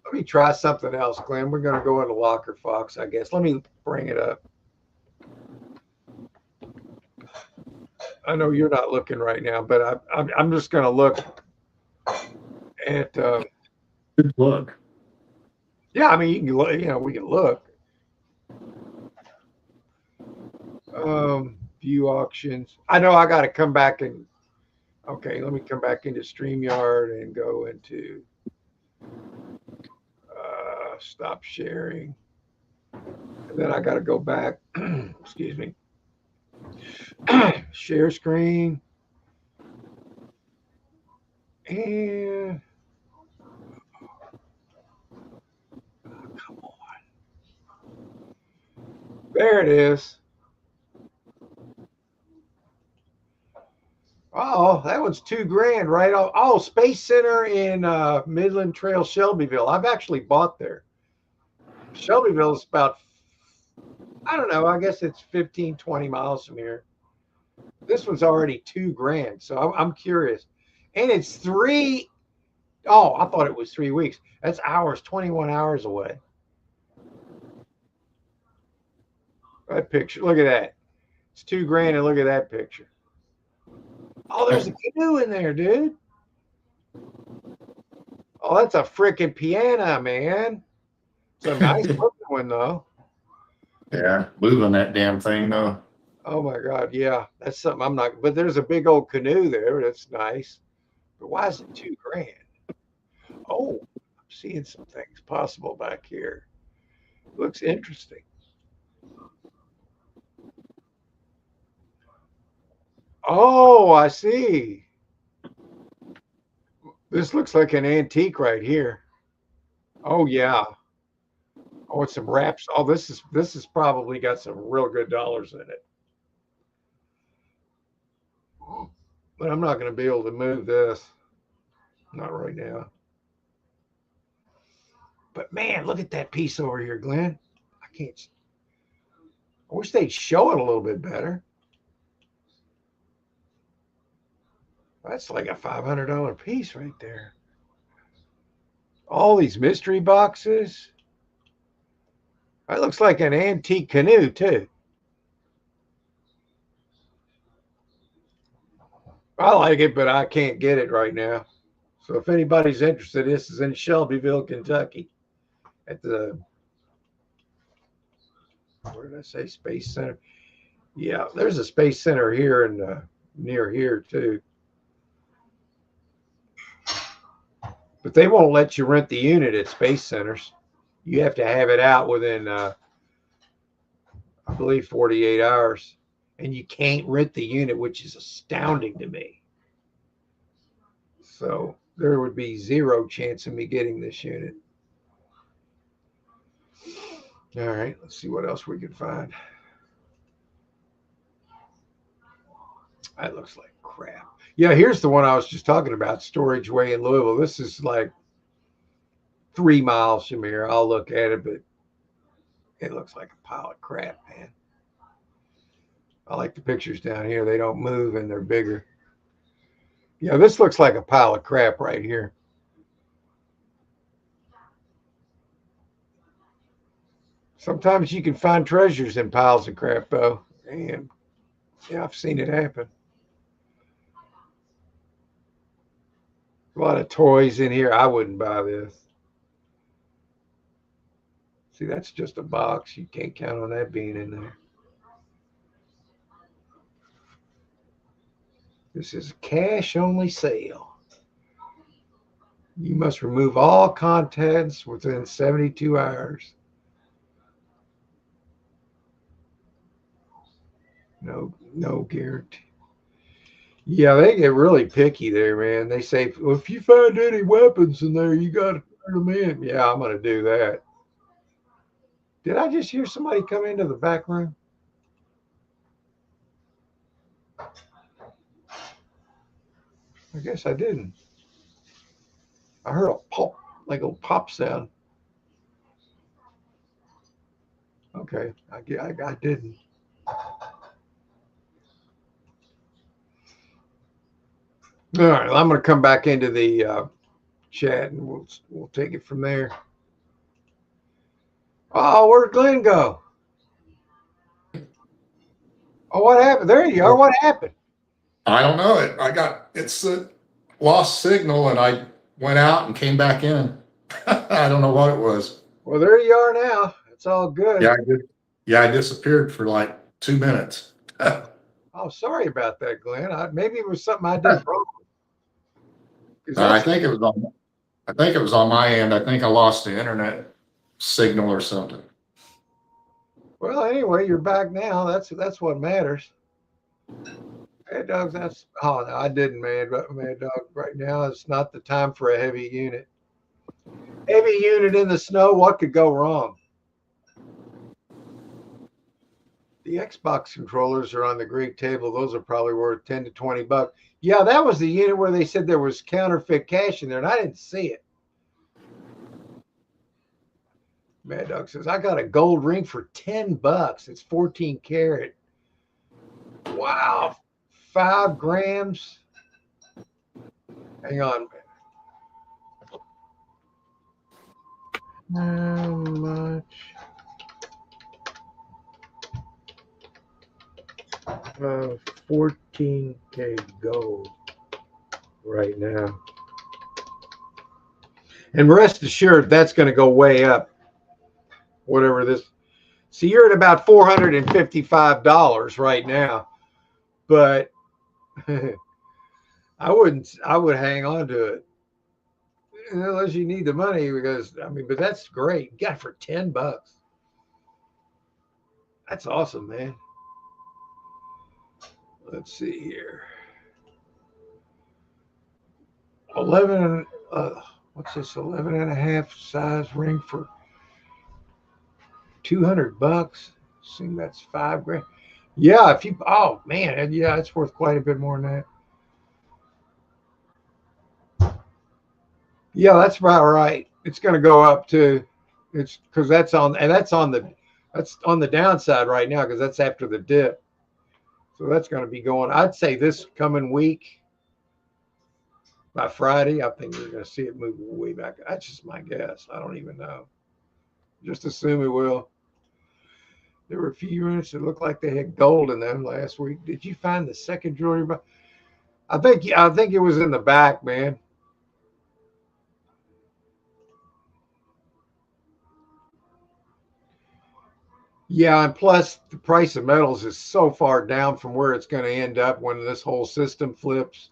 [SPEAKER 3] Let me try something else, Glenn. We're going to go into Locker Fox, I guess. Let me bring it up. I know you're not looking right now, but I'm just going to look at.
[SPEAKER 4] Good look.
[SPEAKER 3] Yeah, I mean, you can look, we can look. View auctions. I know I got to come back and. Okay, let me come back into StreamYard and go into stop sharing. And then I got to go back. Excuse me. Share screen. And come on. There it is. Oh, that one's $2,000, right? Oh, Space Center in Midland Trail, Shelbyville. I've actually bought there. Shelbyville is about, I don't know, I guess it's 15, 20 miles from here. This one's already $2,000, so I'm curious. And it's I thought it was 3 weeks. That's hours, 21 hours away. That picture, look at that. It's $2,000, and look at that picture. Oh, there's a canoe in there, dude. Oh, that's a freaking piano, man. It's a nice looking one, though.
[SPEAKER 4] Yeah, moving that damn thing though.
[SPEAKER 3] Oh my God, yeah, that's something I'm not. But there's a big old canoe there. That's nice. But why is it $2,000? Oh, I'm seeing some things possible back here. Looks interesting. Oh, I see. This looks like an antique right here. Oh yeah. Oh, it's some wraps. Oh, this is probably got some real good dollars in it. But I'm not going to be able to move this. Not right now. But man, look at that piece over here, Glenn. I can't. I wish they'd show it a little bit better. That's like a $500 piece right there. All these mystery boxes. That looks like an antique canoe, too. I like it, but I can't get it right now. So if anybody's interested, this is in Shelbyville, Kentucky. At the, where did I say, Space Center? Yeah, there's a Space Center here and near here, too. But they won't let you rent the unit at Space Centers. You have to have it out within, I believe, 48 hours. And you can't rent the unit, which is astounding to me. So there would be zero chance of me getting this unit. All right, let's see what else we can find. That looks like crap. Yeah, here's the one I was just talking about, Storage Way in Louisville. This is like 3 miles from here. I'll look at it, but it looks like a pile of crap, man. I like the pictures down here. They don't move and they're bigger. Yeah, this looks like a pile of crap right here. Sometimes you can find treasures in piles of crap, though. And yeah, I've seen it happen. A lot of toys in here. I wouldn't buy this. See, that's just a box. You can't count on that being in there. This is a cash-only sale. You must remove all contents within 72 hours. No guarantee. Yeah, they get really picky there, man. They say, well, if you find any weapons in there, you got to turn them in. Yeah, I'm going to do that. Did I just hear somebody come into the back room? I guess I didn't. I heard a pop, like a pop sound. Okay, I didn't. All right, well, I'm going to come back into the chat and we'll take it from there. Oh, where'd Glenn go? Oh, what happened? There you are. What happened?
[SPEAKER 4] I don't know it. It's a lost signal and I went out and came back in. I don't know what it was.
[SPEAKER 3] Well, there you are now. It's all good.
[SPEAKER 4] Yeah, I did. Yeah, I disappeared for like 2 minutes.
[SPEAKER 3] Oh, sorry about that, Glenn. Maybe it was something I did wrong.
[SPEAKER 4] I think it was on my end. I think I lost the internet signal or something.
[SPEAKER 3] Well, anyway, you're back now. That's what matters. Mad Dog, no, I didn't, Mad Dog. Right now, it's not the time for a heavy unit. Heavy unit in the snow. What could go wrong? The Xbox controllers are on the great table. Those are probably worth 10 to 20 bucks. Yeah, that was the unit where they said there was counterfeit cash in there, and I didn't see it. Mad Dog says, I got a gold ring for 10 bucks. It's 14 karat. Wow. 5 grams. Hang on. How much? 14K gold right now. And rest assured, that's going to go way up. Whatever this. See, you're at about $455 right now. But I would hang on to it. Unless you need the money, because but that's great. You got it for 10 bucks. That's awesome, man. Let's see here. 11, what's this? 11 and a half size ring for 200 bucks. Assume that's 5 grand. Yeah, oh man, yeah, it's worth quite a bit more than that. Yeah, that's about right. It's going to go up too. It's because that's on the downside right now because that's after the dip. So that's going to be going. I'd say this coming week, by Friday, I think we're going to see it move way back. That's just my guess. I don't even know. Just assume it will. There were a few units that looked like they had gold in them last week. Did you find the second jewelry box? I think it was in the back, man. Yeah, and plus the price of metals is so far down from where it's going to end up when this whole system flips.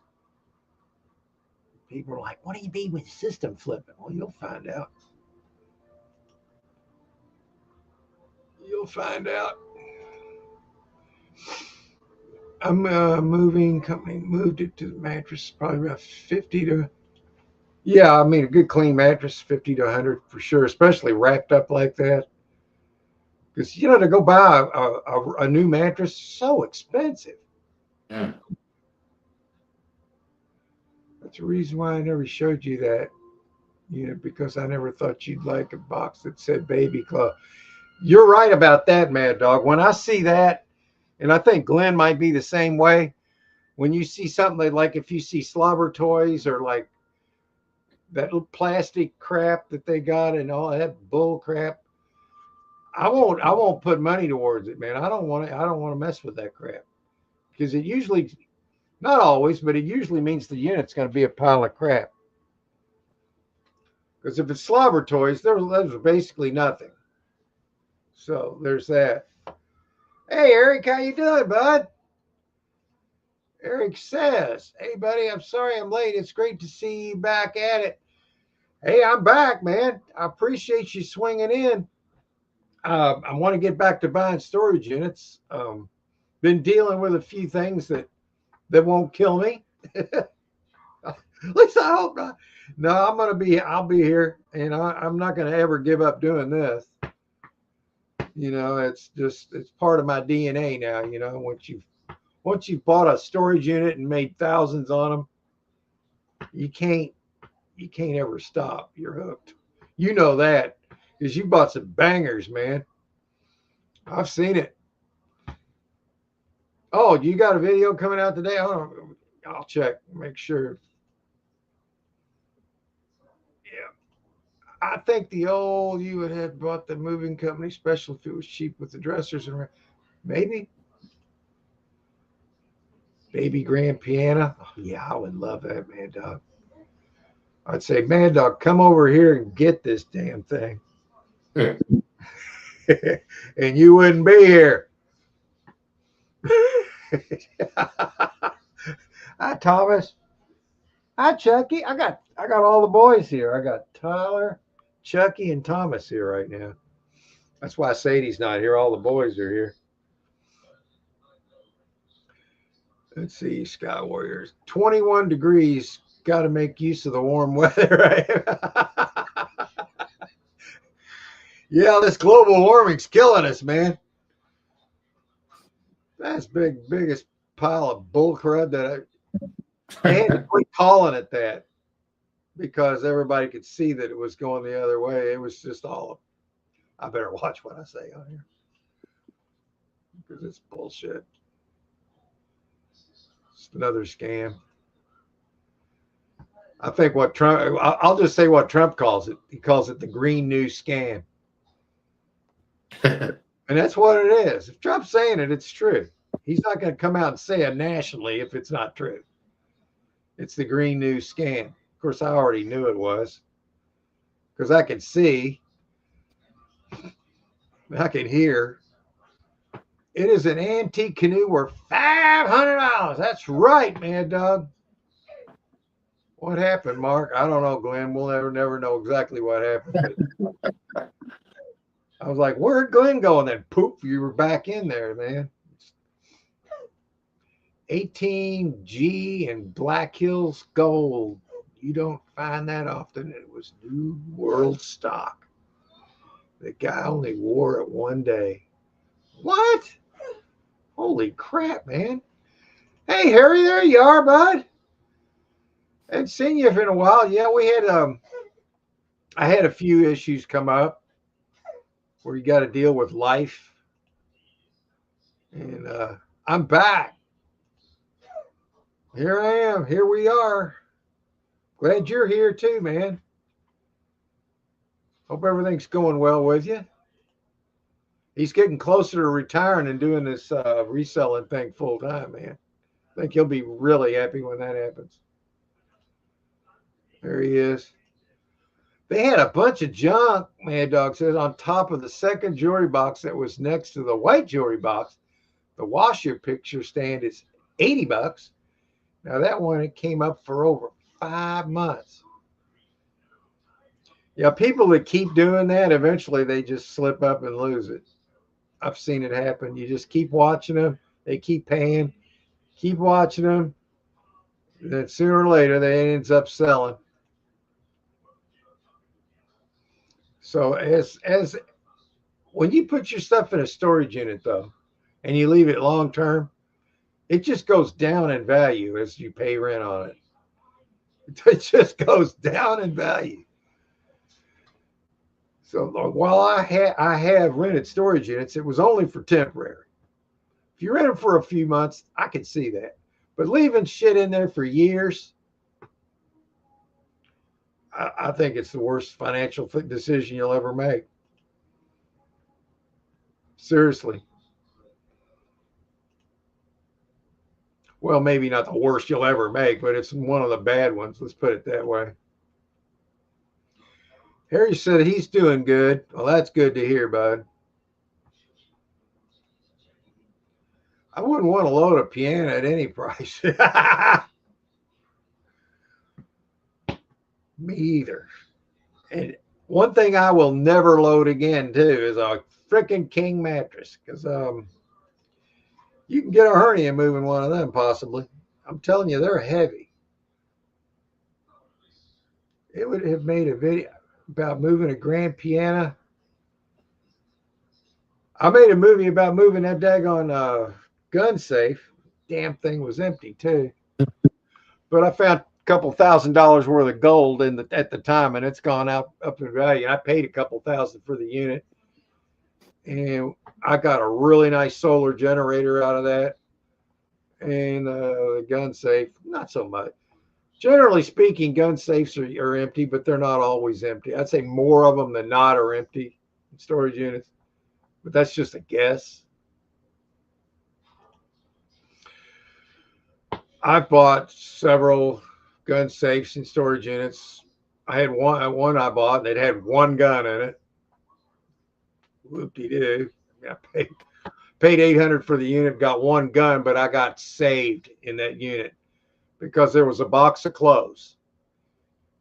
[SPEAKER 3] People are like, what do you mean with system flipping? Well, you'll find out. You'll find out. I'm moving. Company moved it to the mattress, probably about 50 to. Yeah, a good clean mattress, 50 to 100 for sure, especially wrapped up like that. Because to go buy a new mattress, so expensive.
[SPEAKER 4] Yeah.
[SPEAKER 3] That's the reason why I never showed you that, because I never thought you'd like a box that said baby club. You're right about that, Mad Dog. When I see that, and I think Glenn might be the same way, when you see something like if you see slobber toys or like that little plastic crap that they got and all that bull crap, I won't put money towards it, man. I don't want to mess with that crap because it usually, not always, but it usually means the unit's going to be a pile of crap. Because if it's slobber toys, those are basically nothing. So there's that. Hey, Eric, how you doing, bud? Eric says, hey, buddy, I'm sorry I'm late. It's great to see you back at it. Hey, I'm back, man. I appreciate you swinging in. I want to get back to buying storage units. Been dealing with a few things that that won't kill me. At least I hope not. No, I'll be here, and I'm not going to ever give up doing this. It's part of my DNA now. Once you've bought a storage unit and made thousands on them, you can't ever stop. You're hooked. You know that because you bought some bangers, man. I've seen it. Oh, you got a video coming out today? I'll check, make sure. Yeah. I think the old you would have bought the moving company special if it was cheap with the dressers and maybe. Baby grand piano. Oh, yeah, I would love that, man, dog. I'd say, man, dog, come over here and get this damn thing.
[SPEAKER 4] Yeah.
[SPEAKER 3] And you wouldn't be here. Hi, Thomas. Hi, Chucky. I got all the boys here. I got Tyler, Chucky, and Thomas here right now. That's why Sadie's not here. All the boys are here. Let's see, Sky Warriors. 21 degrees. Got to make use of the warm weather, right? Yeah, this global warming's killing us, man. That's biggest pile of bull crud that I had to quit calling it that because everybody could see that it was going the other way. It was just all, I better watch what I say on here because it's bullshit. It's another scam. I think what Trump, I'll just say what Trump calls it. He calls it the Green New Scam. And that's what it is. If Trump's saying it, it's true. He's not going to come out and say it nationally if it's not true. It's the Green New Scam. Of course, I already knew it was because I can see, I can hear. It is an antique canoe worth $500. That's right, man, dog. What happened, Mark? I don't know, Glenn. We'll never know exactly what happened. I was like, where'd Glenn go? And then poof, you were back in there, man. 18G and Black Hills gold. You don't find that often. It was New World stock. The guy only wore it one day. What? Holy crap, man. Hey, Harry, there you are, bud. I hadn't seen you in a while. Yeah, we had I had a few issues come up where you got to deal with life. And I'm back. Here I am. Here we are. Glad you're here too, man. Hope everything's going well with you. He's getting closer to retiring and doing this reselling thing full time, man. I think he'll be really happy when that happens. There he is. They had a bunch of junk, Mad Dog says, on top of the second jewelry box that was next to the white jewelry box. The washer picture stand is $80. Now that one, it came up for over 5 months. Yeah, people that keep doing that, eventually they just slip up and lose it. I've seen it happen. You just keep watching them. They keep paying. Keep watching them. And then sooner or later, they ends up selling. So as when you put your stuff in a storage unit, though, and you leave it long term, it just goes down in value as you pay rent on it. It just goes down in value. So while I have rented storage units, it was only for temporary. If you rent them for a few months, I can see that. But leaving shit in there for years, I think it's the worst financial decision you'll ever make. Seriously. Well, maybe not the worst you'll ever make, but it's one of the bad ones. Let's put it that way. Harry said he's doing good. Well, that's good to hear, bud. I wouldn't want to load a piano at any price. Me either. And one thing I will never load again, too, is a freaking king mattress. Because you can get a hernia moving one of them, possibly. I'm telling you, they're heavy. It would have made a video about moving a grand piano. I made a movie about moving that daggone gun safe. Damn thing was empty too. But I found a couple $1,000s worth of gold at the time, and it's gone up in value. I paid a couple thousand for the unit, and I got a really nice solar generator out of that. And the gun safe, not so much. Generally speaking, gun safes are empty, but they're not always empty. I'd say more of them than not are empty in storage units, but that's just a guess. I've bought several gun safes and storage units. I had one I bought, and it had one gun in it. Whoop-de-doo. I paid $800 for the unit, got one gun, but I got saved in that unit because there was a box of clothes.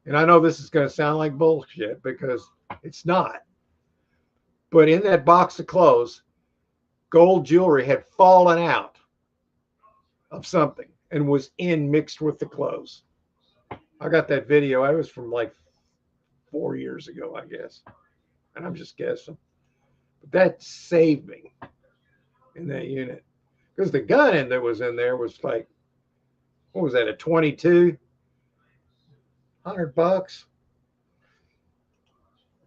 [SPEAKER 3] And I know this is going to sound like bullshit because it's not. But in that box of clothes, gold jewelry had fallen out of something and was mixed with the clothes. I got that video. I was from like 4 years ago, I guess. And I'm just guessing. But that saved me in that unit. Because the gun that was in there was like, what was that, a 22? $100.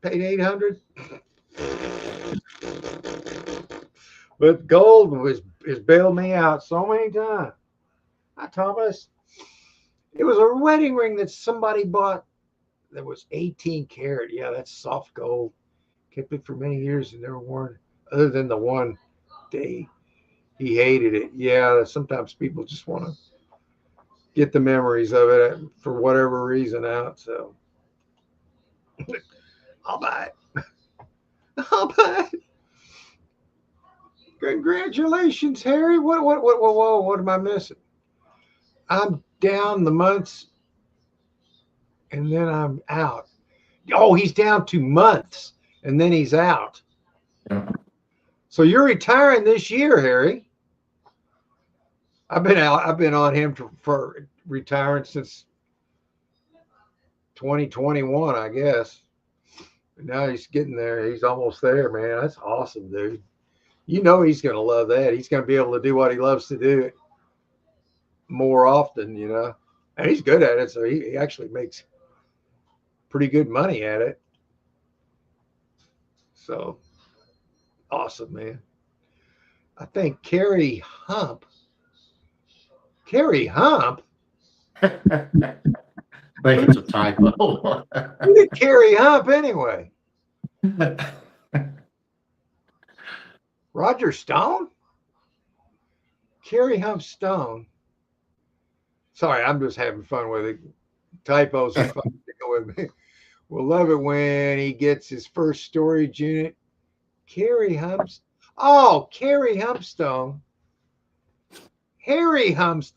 [SPEAKER 3] Paid $800. But gold has bailed me out so many times. Hi, Thomas. It was a wedding ring that somebody bought that was 18 karat. Yeah, that's soft gold. Kept it for many years and never worn it, other than the one day he hated it. Yeah, sometimes people just want to get the memories of it for whatever reason out. So I'll buy it. I'll buy it. Congratulations, Harry. What am I missing? I'm down the months and then I'm out. Oh, he's down 2 months and then he's out.
[SPEAKER 4] Yeah.
[SPEAKER 3] So you're retiring this year, Harry. I've been on him for retiring since 2021, I guess. But now he's getting there. He's almost there, man. That's awesome, dude. You know he's going to love that. He's going to be able to do what he loves to do more often, you know. And he's good at it, so he actually makes pretty good money at it. So awesome, man. I think Carrie Hump.
[SPEAKER 4] I think it's a typo.
[SPEAKER 3] Who did Carrie Hump anyway? Roger Stone? Carrie Hump Stone. Sorry, I'm just having fun with it. Typos are fun with me. We'll love it when he gets his first storage unit. Carrie Humps. Oh, Carrie Humpstone. Harry Humps.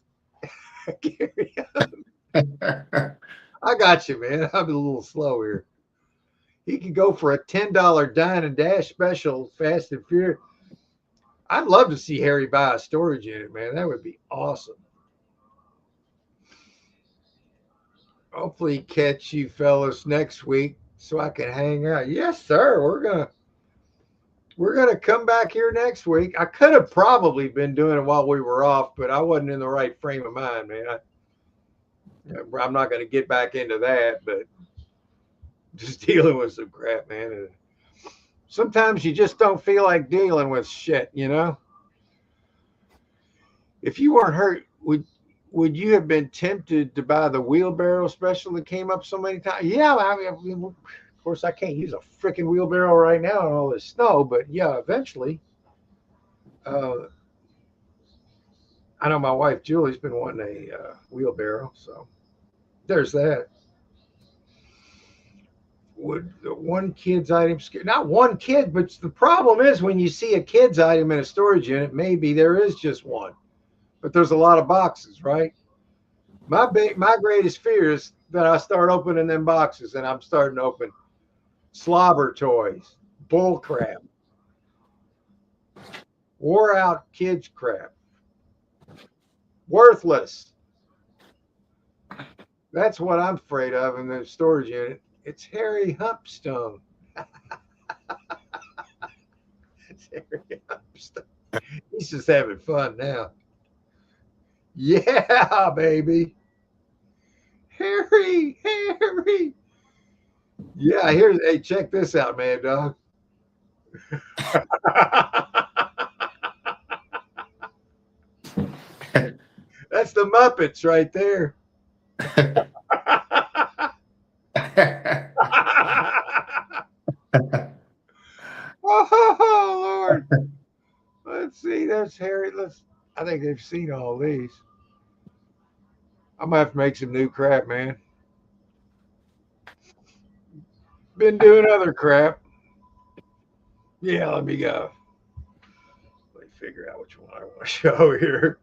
[SPEAKER 3] Carrie Hump. I got you, man. I'm a little slow here. He could go for a $10 dine and dash special, Fast and Furious. I'd love to see Harry buy a storage unit, man. That would be awesome. Hopefully catch you fellas next week so I can hang out. Yes, sir. We're gonna come back here next week. I could have probably been doing it while we were off, but I wasn't in the right frame of mind, man. I'm not gonna get back into that, but just dealing with some crap, man. Sometimes you just don't feel like dealing with shit, you know? If you weren't hurt, would you have been tempted to buy the wheelbarrow special that came up so many times? Yeah, I mean, of course, I can't use a freaking wheelbarrow right now in all this snow, but yeah, eventually. I know my wife Julie's been wanting a wheelbarrow, so there's that. Would the one kid's item scare? Not one kid, but the problem is when you see a kid's item in a storage unit, maybe there is just one, but there's a lot of boxes, right? My greatest fear is that I start opening them boxes and I'm starting to open slobber toys, bull crap, wore out kids crap, worthless. That's what I'm afraid of in the storage unit. It's Harry Humpstone. It's Harry Humpstone. He's just having fun now. Yeah, baby. Harry. Yeah, here's, hey, check this out, man, dog. That's the Muppets right there. Oh, Lord. Let's see. There's Harry. I think they've seen all these. I'm gonna have to make some new crap, man. Been doing other crap. Yeah, let me go. Let me figure out which one I want to show here.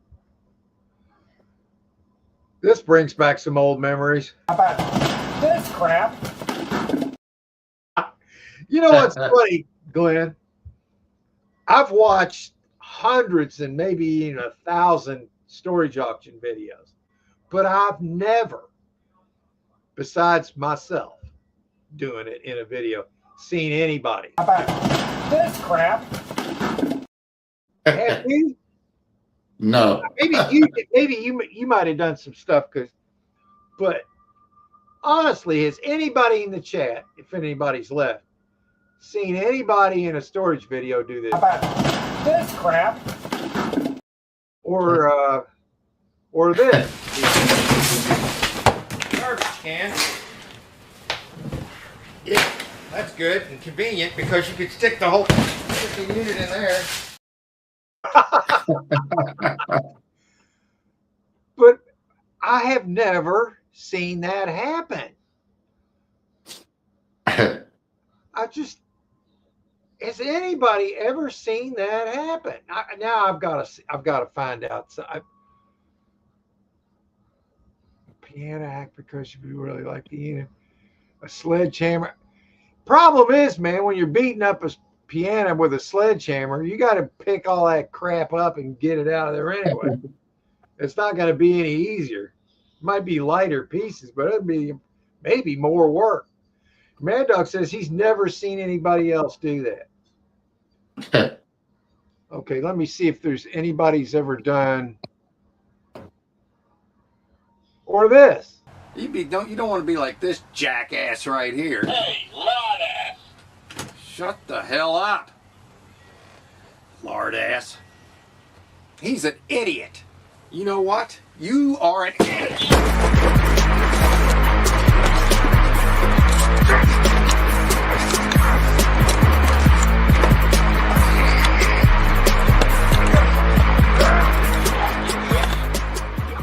[SPEAKER 3] This brings back some old memories.
[SPEAKER 5] How about this crap?
[SPEAKER 3] You know what's funny, Glenn? I've watched hundreds and maybe even 1,000 storage auction videos, but I've never, besides myself doing it in a video, seen anybody.
[SPEAKER 5] How about this crap?
[SPEAKER 3] Have you?
[SPEAKER 4] No.
[SPEAKER 3] Maybe you might have done some stuff, but honestly, has anybody in the chat, if anybody's left, seen anybody in a storage video do this?
[SPEAKER 5] How about this crap?
[SPEAKER 3] Or this?
[SPEAKER 6] Garbage can. Yeah, that's good and convenient because you could stick the whole unit in there.
[SPEAKER 3] But I have never seen that happen. Has anybody ever seen that happen? Now I've got to find out. Piano hack because you really like the unit. A sledgehammer. Problem is, man, when you're beating up a piano with a sledgehammer, you got to pick all that crap up and get it out of there anyway. It's not going to be any easier. It might be lighter pieces, but it'll be maybe more work. Mad Dog says he's never seen anybody else do that. Okay, let me see if there's anybody's ever done or this.
[SPEAKER 1] You don't want to be like this jackass right here.
[SPEAKER 7] Hey, lard ass!
[SPEAKER 1] Shut the hell up, lard ass. He's an idiot. You know what? You are an idiot.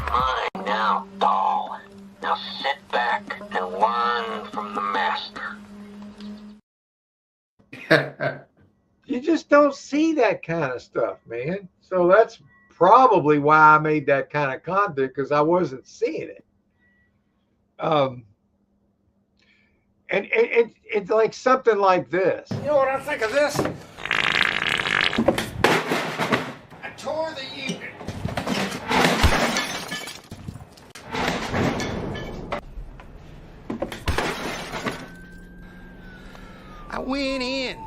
[SPEAKER 7] Fine now, doll. Now sit back and learn from the master.
[SPEAKER 3] You just don't see that kind of stuff, man. So that's probably why I made that kind of content, because I wasn't seeing it. And it's like something like this.
[SPEAKER 6] You know what I think of this? I tore the unit. I went in.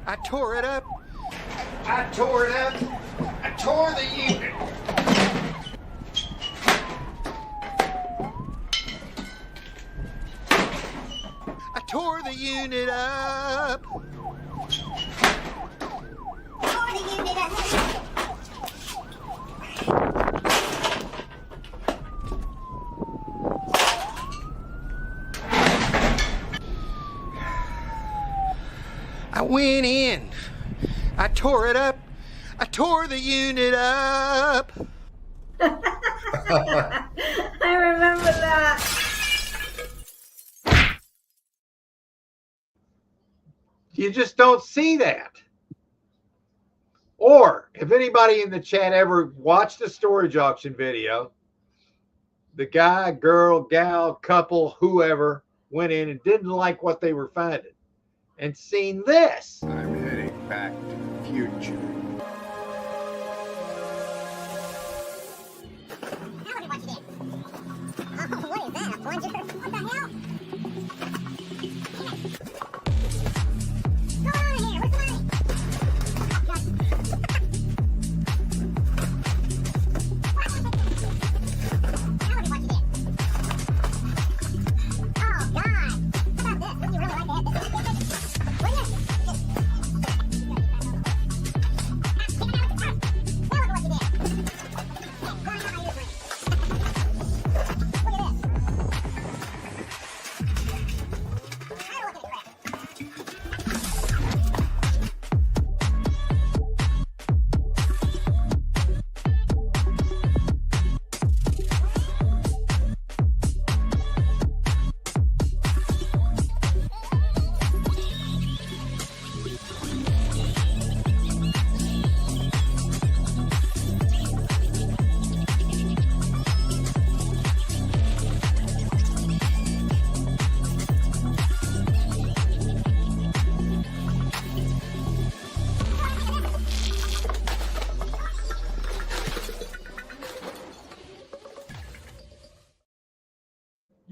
[SPEAKER 6] I tore it up. I tore it up. I tore the unit. I tore the unit up. I went in. I tore it up. I tore the unit up.
[SPEAKER 8] I remember that.
[SPEAKER 3] You just don't see that. Or if anybody in the chat ever watched a storage auction video, the guy, girl, gal, couple, whoever went in and didn't like what they were finding and seen this.
[SPEAKER 1] I'm heading back to the future.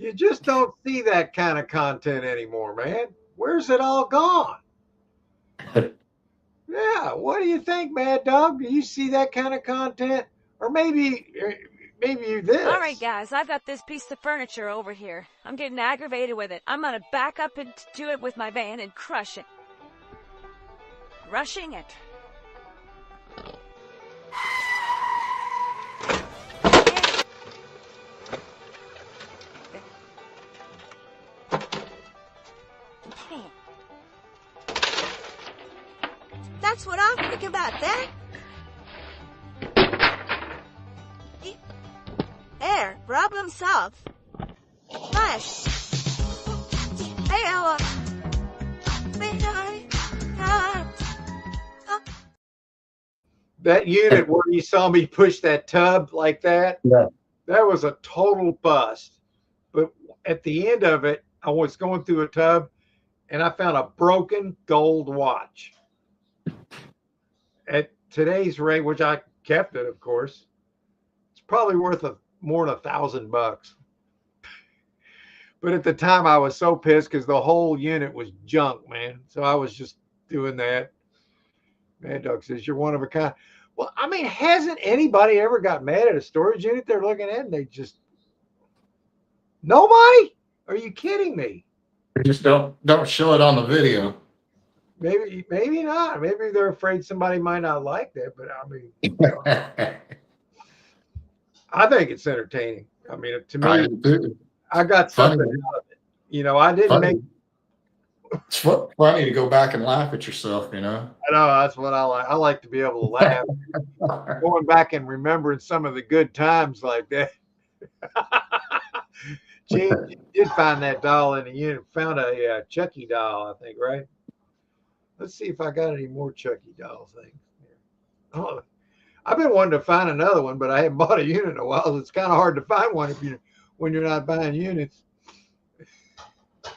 [SPEAKER 3] You just don't see that kind of content anymore, man. Where's it all gone? Yeah, what do you think, Mad Dog? Do you see that kind of content? Or maybe this.
[SPEAKER 9] All right, guys, I've got this piece of furniture over here. I'm getting aggravated with it. I'm gonna back up into it with my van and crush it. Rushing it. That's what I think about that. There, problem solved. Flash. Hey,
[SPEAKER 3] that unit where you saw me push that tub like that,
[SPEAKER 4] Yeah.
[SPEAKER 3] that was a total bust. But at the end of it, I was going through a tub and I found a broken gold watch. At today's rate, which I kept it, of course, it's probably worth more than $1,000. But at the time, I was so pissed because the whole unit was junk, man. So I was just doing that. Mad Dog says, you're one of a kind. Well, I mean, hasn't anybody ever got mad at a storage unit they're looking at and they just... Nobody? Are you kidding me?
[SPEAKER 4] Just don't show it on the video.
[SPEAKER 3] Maybe not. Maybe they're afraid somebody might not like that. But I mean, you know, I think it's entertaining. I mean, to me, I got something out of it. You know, I didn't make.
[SPEAKER 4] It's funny to go back and laugh at yourself, you know.
[SPEAKER 3] I know, that's what I like. I like to be able to laugh, going back and remembering some of the good times like that. Gee, you did find that doll in the unit. Found a Chucky doll, I think, right? Let's see if I got any more Chucky doll things. Oh, I've been wanting to find another one, but I haven't bought a unit in a while. So it's kind of hard to find one when you're not buying units. Let's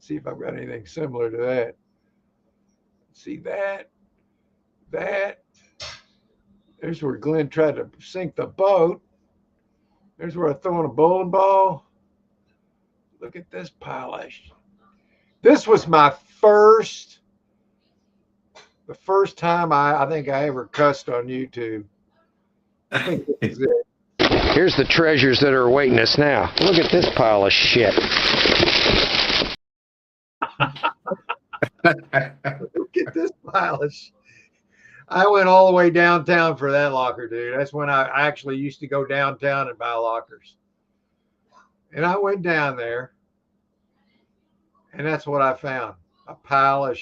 [SPEAKER 3] see if I've got anything similar to that. See that. There's where Glenn tried to sink the boat. There's where I throw in a bowling ball. Look at this pile of shit. This was my the first time I think I ever cussed on YouTube. I think this is it.
[SPEAKER 6] Here's the treasures that are awaiting us now. Look at this pile of shit.
[SPEAKER 3] Look at this pile of shit. I went all the way downtown for that locker, dude. That's when I actually used to go downtown and buy lockers. And I went down there, and that's what I found. A pile of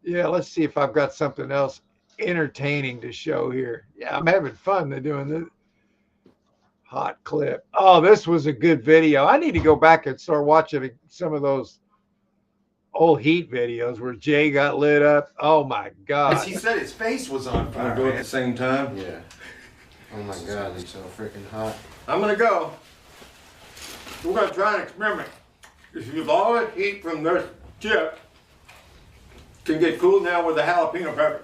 [SPEAKER 3] yeah, let's see if I've got something else entertaining to show here. Yeah, I'm having fun doing this. Hot clip. Oh, this was a good video. I need to go back and start watching some of those old Heat videos where Jay got lit up. Oh my God.
[SPEAKER 10] He said his face was on fire.
[SPEAKER 1] Wanna go at the same time?
[SPEAKER 10] Yeah. Oh my God, he's so freaking hot.
[SPEAKER 1] I'm gonna go. We're going to try an experiment. If all the heat from this chip can get cooled down with the jalapeno pepper.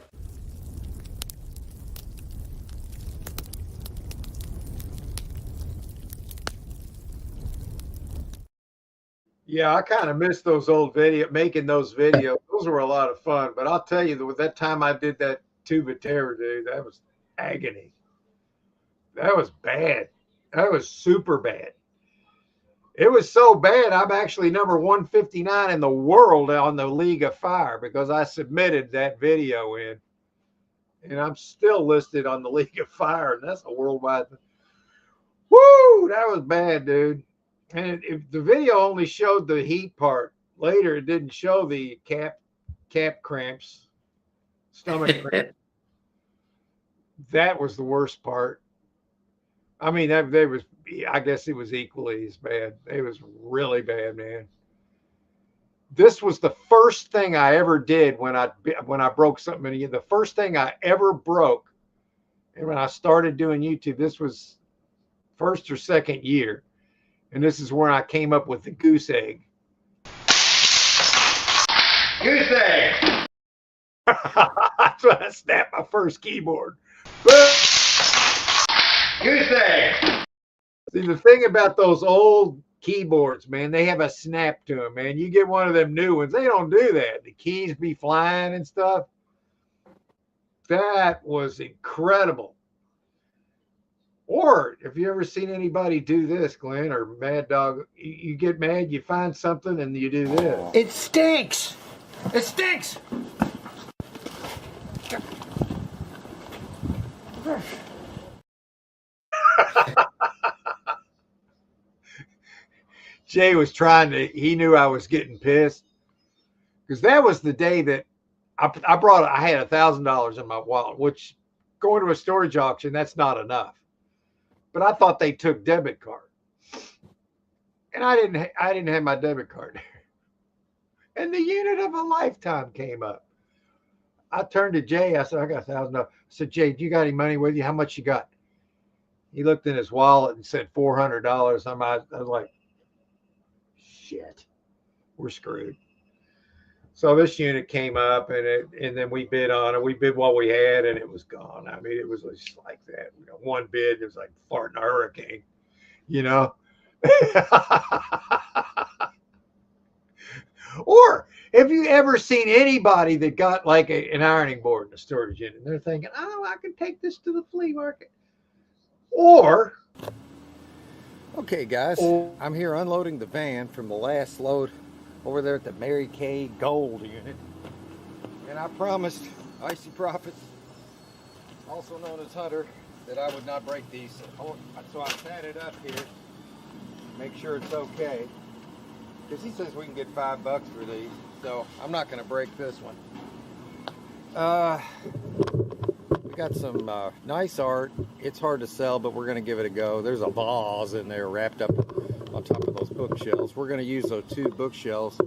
[SPEAKER 3] Yeah, I kind of miss those old making those videos. Those were a lot of fun. But I'll tell you, with that time I did that tube of terror, dude, that was agony. That was bad. That was super bad. It was so bad, I'm actually number 159 in the world on the League of Fire because I submitted that video in. And I'm still listed on the League of Fire, and that's a worldwide thing. Woo! That was bad, dude. And if the video only showed the heat part, later it didn't show the cap cramps, stomach cramps. That was the worst part. I mean, I guess it was equally as bad. It was really bad, man. This was the first thing I ever did when I broke something. The first thing I ever broke, and when I started doing YouTube, this was first or second year. And this is where I came up with the goose egg. Goose egg! That's when I snapped my first keyboard. Goose egg! See, the thing about those old keyboards, man, they have a snap to them, man. You get one of them new ones, they don't do that. The keys be flying and stuff. That was incredible. Or if you ever seen anybody do this, Glenn, or Mad Dog, you get mad, you find something, and you do this.
[SPEAKER 6] It stinks. It stinks.
[SPEAKER 3] Jay was he knew I was getting pissed. Because that was the day that I had $1,000 in my wallet, which going to a storage auction, that's not enough. But I thought they took debit card, and I didn't have my debit card. And the unit of a lifetime came up. I turned to Jay. I said, "I got $1,000." I said, "Jay, do you got any money with you? How much you got?" He looked in his wallet and said $400. I was like, "Shit, we're screwed." So this unit came up, and then we bid on it. We bid what we had, and it was gone. I mean, it was just like that. One bid, it was like farting a hurricane, you know. Or have you ever seen anybody that got like an ironing board in a storage unit, and they're thinking, "Oh, I can take this to the flea market." Or,
[SPEAKER 6] Okay, guys, I'm here unloading the van from the last load over there at the Mary Kay Gold unit. And I promised Icy Profits, also known as Hunter, that I would not break these. So I sat it up here, make sure it's okay. Because he says we can get $5 for these. So I'm not going to break this one. We got some nice art. It's hard to sell, but we're going to give it a go. There's a vase in there wrapped up on top of those bookshelves. We're going to use those 2 bookshelves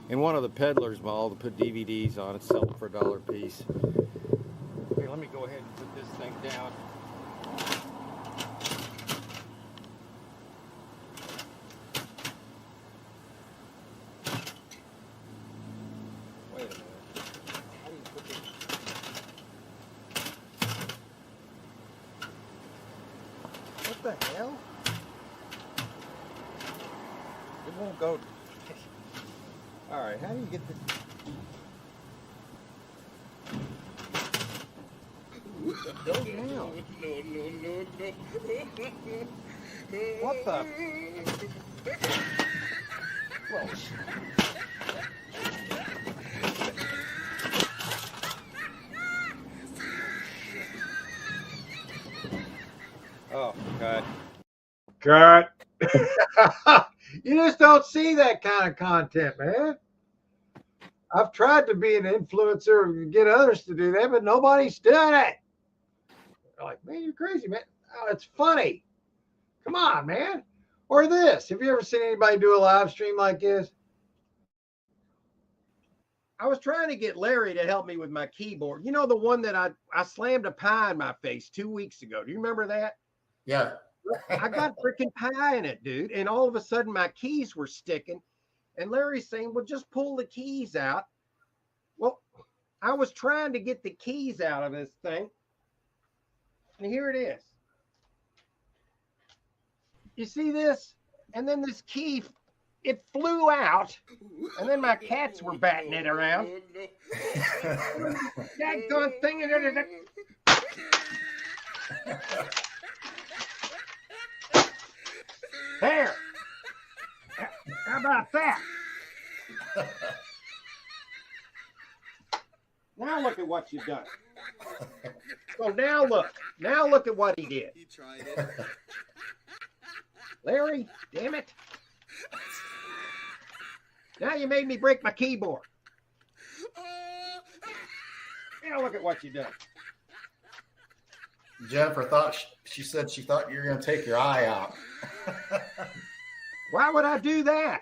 [SPEAKER 6] in one of the peddler's mall to put DVDs on it, sell them for $1 a piece. Okay, let me go ahead and put this thing down. Wait a minute. How do you put this? What the hell? It won't go. All right, how do you get this? Go down. No. What the? Whoa. Oh, God.
[SPEAKER 3] cut. You just don't see that kind of content, man. I've tried to be an influencer and get others to do that, but nobody's doing it. They're like, "Man, you're crazy, man." Oh, it's funny. Come on, man. Or this. Have you ever seen anybody do a live stream like this? I was trying to get Larry to help me with my keyboard. You know, the one that I slammed a pie in my face 2 weeks ago. Do you remember that?
[SPEAKER 4] Yeah.
[SPEAKER 3] I got freaking pie in it, dude. And all of a sudden my keys were sticking. And Larry's saying, well, just pull the keys out. Well, I was trying to get the keys out of this thing. And here it is. You see this? And then this key, it flew out. And then my cats were batting it around. Daggone thing. There. How about that? Now look at what you've done. So now look at what he did.
[SPEAKER 10] He tried it.
[SPEAKER 3] Larry, damn it. Now you made me break my keyboard. Now look at what you've done.
[SPEAKER 11] Jennifer thought she said she thought you were going to take your eye out.
[SPEAKER 3] Why would I do that?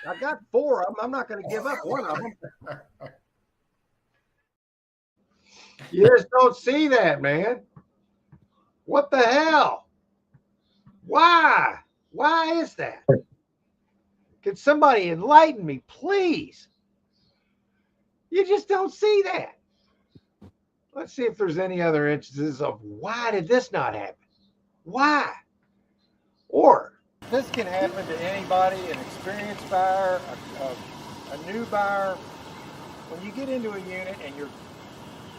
[SPEAKER 3] I got 4 of them. I'm not going to give up one of them. You just don't see that, man. What the hell? Why? Why is that? Can somebody enlighten me, please? You just don't see that. Let's see if there's any other instances of why did this not happen? Why? Or this can happen to anybody, an experienced buyer, a new buyer. When you get into a unit and you're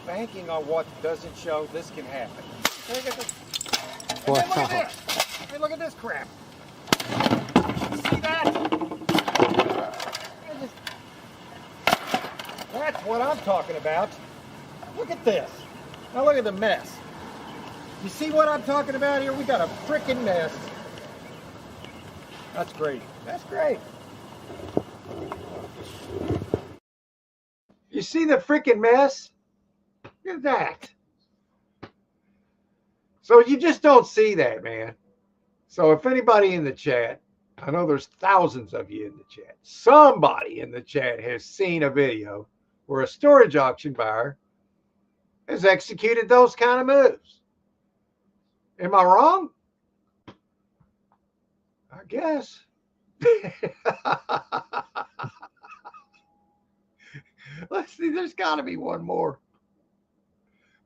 [SPEAKER 3] banking on what doesn't show, this can happen. Look at this. And then look at this. Hey, look at this crap. You see that? That's what I'm talking about. Look at this. Now look at the mess. You see what I'm talking about here? We got a freaking mess. That's great. That's great. You see the freaking mess? Look at that. So you just don't see that, man. So if anybody in the chat, I know there's thousands of you in the chat, somebody in the chat has seen a video where a storage auction buyer has executed those kind of moves. Am I wrong? I guess. Let's see, there's got to be one more.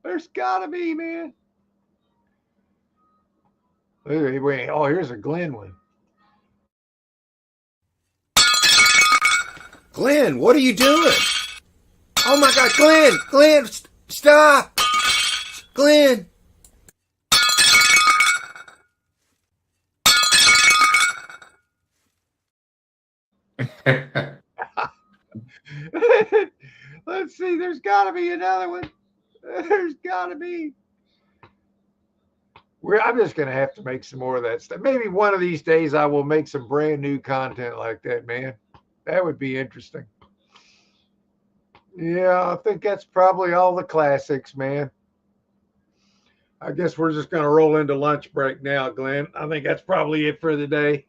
[SPEAKER 3] There's got to be, man. Wait, oh, here's a Glenn one.
[SPEAKER 1] Glenn, what are you doing? Oh my God, Glenn, stop. Glenn.
[SPEAKER 3] Let's see, there's got to be another one. There's got to be. I'm just going to have to make some more of that stuff. Maybe one of these days I will make some brand new content like that, man. That would be interesting. Yeah, I think that's probably all the classics, man. I guess we're just going to roll into lunch break now, Glenn. I think that's probably it for the day.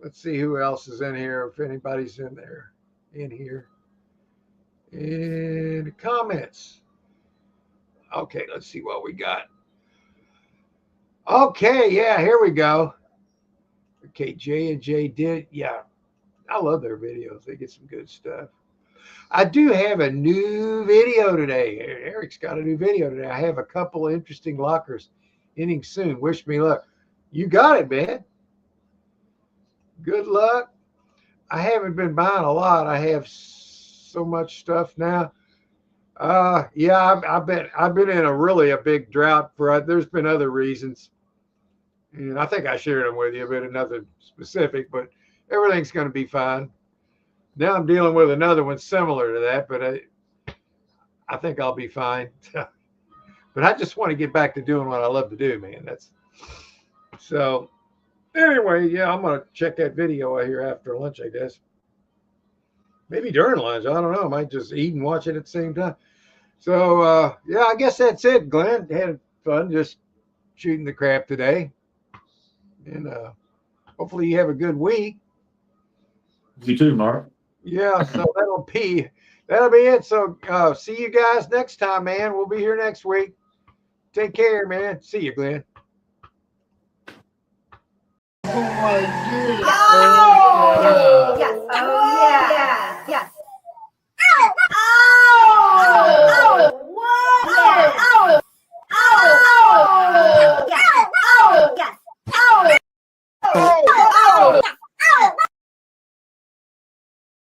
[SPEAKER 3] Let's see who else is in here, if anybody's in there, in here. In the comments. Okay, let's see what we got. Okay, yeah, here we go. Okay, J&J did, yeah. I love their videos. They get some good stuff. I do have a new video today. Eric's got a new video today. I have a couple of interesting lockers ending soon. Wish me luck. You got it, man. Good luck. I haven't been buying a lot. I have so much stuff now. Yeah, I've been in a big drought for. There's been other reasons, and I think I shared them with you, but nothing specific. But everything's going to be fine. Now I'm dealing with another one similar to that, but I think I'll be fine. But I just want to get back to doing what I love to do, man. That's so. Anyway, yeah, I'm gonna check that video out here after lunch, I guess. Maybe during lunch. I don't know. I might just eat and watch it at the same time. So yeah, I guess that's it, Glenn. Had fun just shooting the crap today. And hopefully you have a good week.
[SPEAKER 11] You too, Mark.
[SPEAKER 3] Yeah, so that'll be it. So see you guys next time, man. We'll be here next week. Take care, man. See you, Glenn.
[SPEAKER 8] Oh,